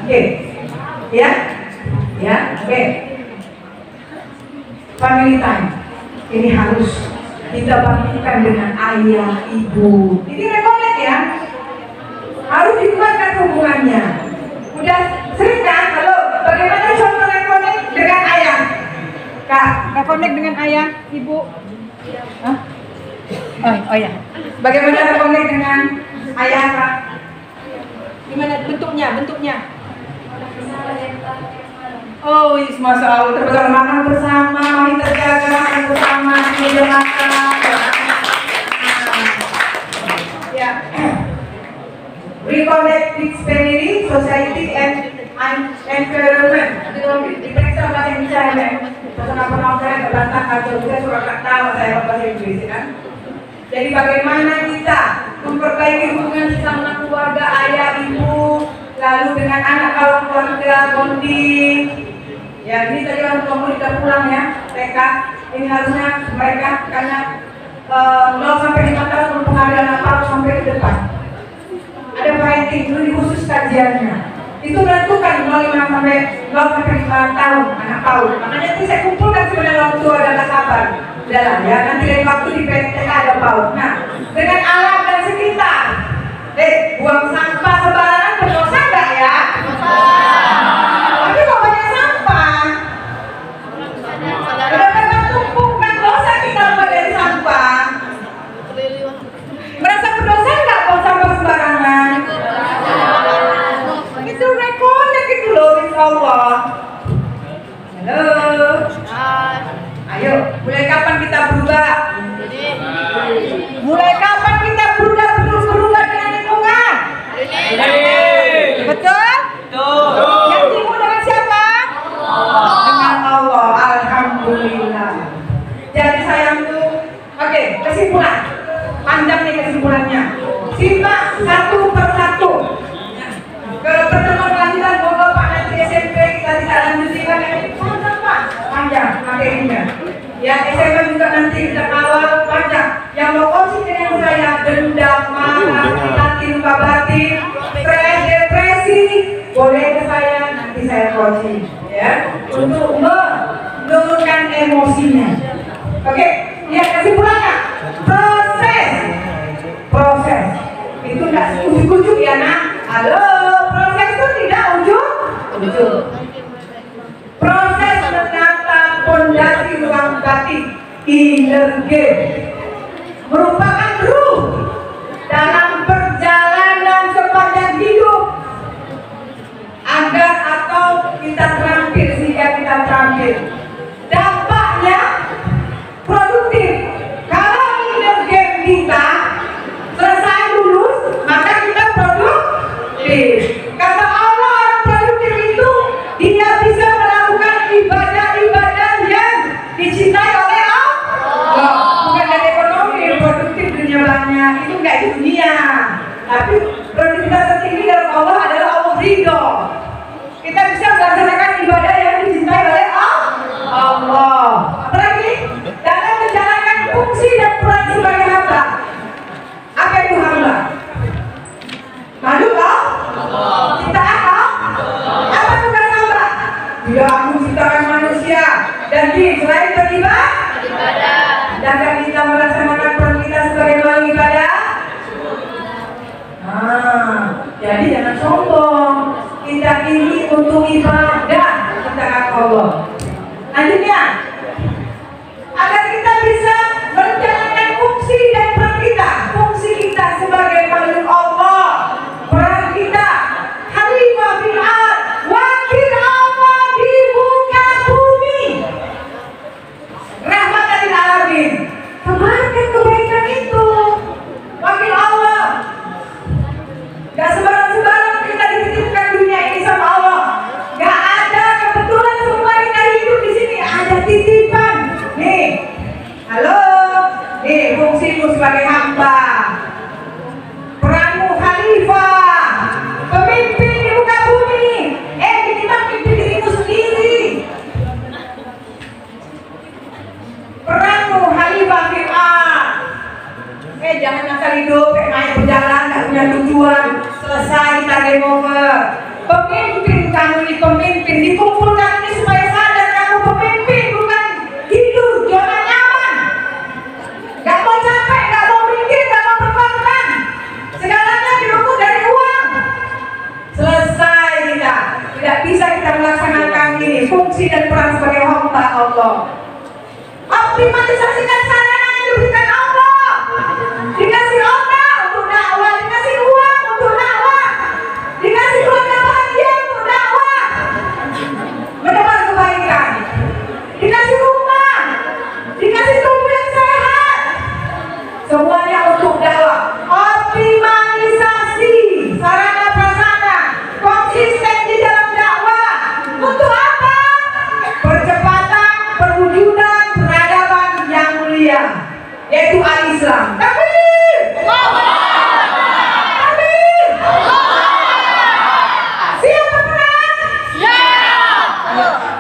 S1: oke, ya, oke. Family time ini harus kita bangkitkan dengan ayah, ibu. Ini reconnect ya, harus dikuatkan hubungannya. Udah sering kan? Halo, bagaimana contoh reconnect dengan ayah? Kak, reconnect dengan ayah, ibu? Hah? Oh ya. Bagaimana reconnect dengan ayah, Kak? Gimana bentuknya? Oh, Masya Allah, terbetul makan bersama, mari terjaga makan bersama, meja makan. Ya, reconnect with family, society, and environment. Diperiksa bahasa Inggris saya, pernah saya terbantah atau saya suka tak tahu saya bahasa Inggris kan. Jadi bagaimana kita memperbaiki hubungan sesama keluarga, ayah, ibu, lalu dengan anak kalau keluarga bonding. Ya, ini tadi orang tuamu sudah pulang ya, TK. Ini harusnya mereka karena 0 sampai 5 tahun pengadaan apa harus sampai ke depan. Ada fighting, itu khusus kajiannya. Itu menentukan 0 sampai 5 tahun anak PAUD. Makanya itu saya kumpulkan sebenarnya orang tua dan sabar. Dalam ya, nanti dari waktu di PTK ada PAUD. Nah, dengan alam dan sekitar. Buang sampah sembarangan berdosa enggak ya? Tapi kok banyak sampah? Benar-benar tumpuk kan dosa kita buat dari sampah. Merasa berdosa enggak buang sampah sembarangan? Itu reconnect gitu loh,
S3: Allah. Halo.
S2: Ah,
S3: Ayo, mulai kapan kita berubah?
S2: jadi
S3: Mulai kapan kita berubah dengan lingkungan? Betul? Yang timbul dengan siapa? Dengan Allah. Alhamdulillah. Jadi sayangku, oke, kesimpulan. Panjang nih kesimpulannya. Simak satu persatu. Ke pertemuan lanjutan Bapak nanti SMP kita tidak lanjutkan ini panjang Pak, panjang materinya. Ya SMP juga nanti kita kawal panjang. Yang mau kongsi dengan saya dendam, marah, hati luka batin, stres, depresi, boleh ke saya nanti saya kongsi ya untuk menurunkan emosinya. Oke, ya kesimpulannya proses itu nggak ujuk-ujuk ya nak. Halo, proses itu tidak ujuk-ujuk. Proses menata pondasi ruang batin inner game merupakan ruh dalam perjalanan sepanjang hidup agar atau kita terampil sehingga kita terampil. Dampaknya produktif. Kalau inner game kita selesai lulus, maka kita produktif. Kata Allah, orang produktif itu dia bisa melakukan ibadah-ibadah yang dicintai oleh Allah. Bukan dari ekonomi, produktif dunia banyak itu nggak di dunia. Tapi produktivitas tertinggi dalam Allah adalah Allah ridho. Kita bisa melaksanakan ibadah yang dicintai oleh Allah. Apalagi dalam menjalankan fungsi dan peran sebagai hamba. Apa itu hamba? Makhluk Allah. Ciptaan Allah. Apa tugas hamba? Dia menciptakan manusia dan selain beribadah, dan kita melaksanakan peran kita sebagai makhluk ibadah. Jadi jangan sombong. Kita ini untuk ibadah ciptaan Allah. Lanjutnya, agar kita bisa menjalankan fungsi dan peran kita. Fungsi kita sebagai makhluk Allah, peran kita khalifah fil ardh, wakil Allah di muka bumi, rahmatan lil alamin. Sebarkan kebaikan itu, wakil Allah. Gak sembarang-sembarang kita dititipkan dunia ini sama Allah. Gak ada kebetulan semua kita hidup di sini ada titipan. Nih, halo, nih fungsimu sebagai hamba, peranmu khalifah, pemimpin di muka bumi. Minimal pimpin dirimu sendiri. Peranmu khalifah fil ardh. Jangan asal hidup, naik berjalan, gak punya tujuan. Selesai kita game over. Pemimpin, kamu ini pemimpin, dikumpulkan ini supaya sadar kamu pemimpin, bukan tidur, zona nyaman. Gak mau capek, gak mau mikir, gak mau berkorban. Segalanya diukur dari uang. Selesai kita, tidak bisa kita melaksanakan ini fungsi dan peran sebagai hamba Allah. Optimalisasikan sarana yang diberikan Allah. Dikasih otak untuk dakwah, dikasih uang untuk dakwah, dikasih keluarga bahagia untuk dakwah, mendapat kebaikan, dikasih rumah, dikasih tubuh yang sehat, semuanya untuk dakwah. Optimalisasi sarana prasarana, konsisten di dalam dakwah. Untuk apa? Percepatan perwujudan peradaban yang mulia, yaitu al-Islam. Siapa perang?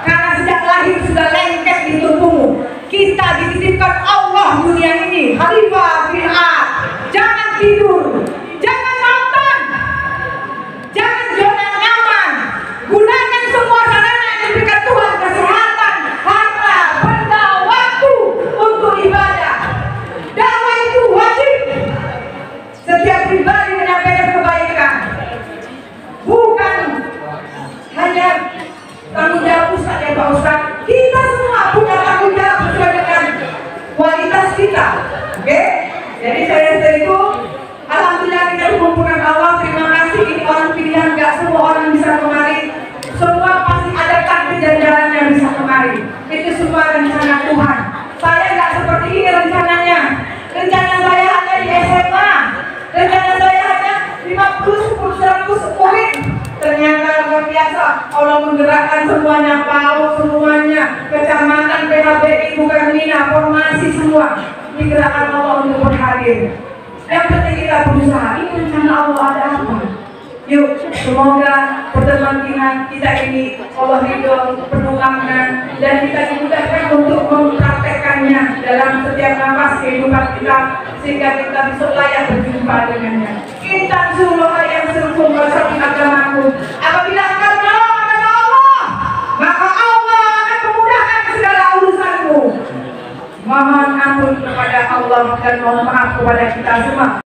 S3: Karena sejak lahir sudah lengket di tubuhmu. Kita dititipkan Allah dunia ini, khalifah fil ardh. Jangan tidur, jangan nonton, jangan zona nyaman. Gunakan semua sarana yang diberikan Tuhan, kesehatan, harta, benda, waktu untuk ibadah. Dakwah itu wajib. Setiap pribadi menyampaikan kebaikan, bukan hanya tanggung jawab Ustaz ya Pak Ustaz. Kita semua punya tanggung jawab sesuai dengan kualitas kita. Oke? Jadi saya itu alhamdulillah kita dikumpulkan Allah. Terima kasih, ini orang pilihan, gak semua orang bisa kemari. Semua pasti
S1: biasa Allah menggerakkan semuanya, PAUD semuanya, kecamatan, PHBI, bukan Mina, formasi semua digerakkan Allah untuk berhadir. Yang penting kita berusaha. Ini rencana Allah ada apa? Yuk, semoga pertemuan kita ini Allah ridho, penuh makna, dan kita dimudahkan untuk mempraktekannya dalam setiap nafas kehidupan kita, sehingga kita bisa layak berjumpa dengannya. Intan suluh yang sempurna bersama agamaku. Apabila engkau menolong Allah, maka Allah akan memudahkan segala urusanmu. Mohon ampun kepada Allah dan mohon maaf kepada kita semua.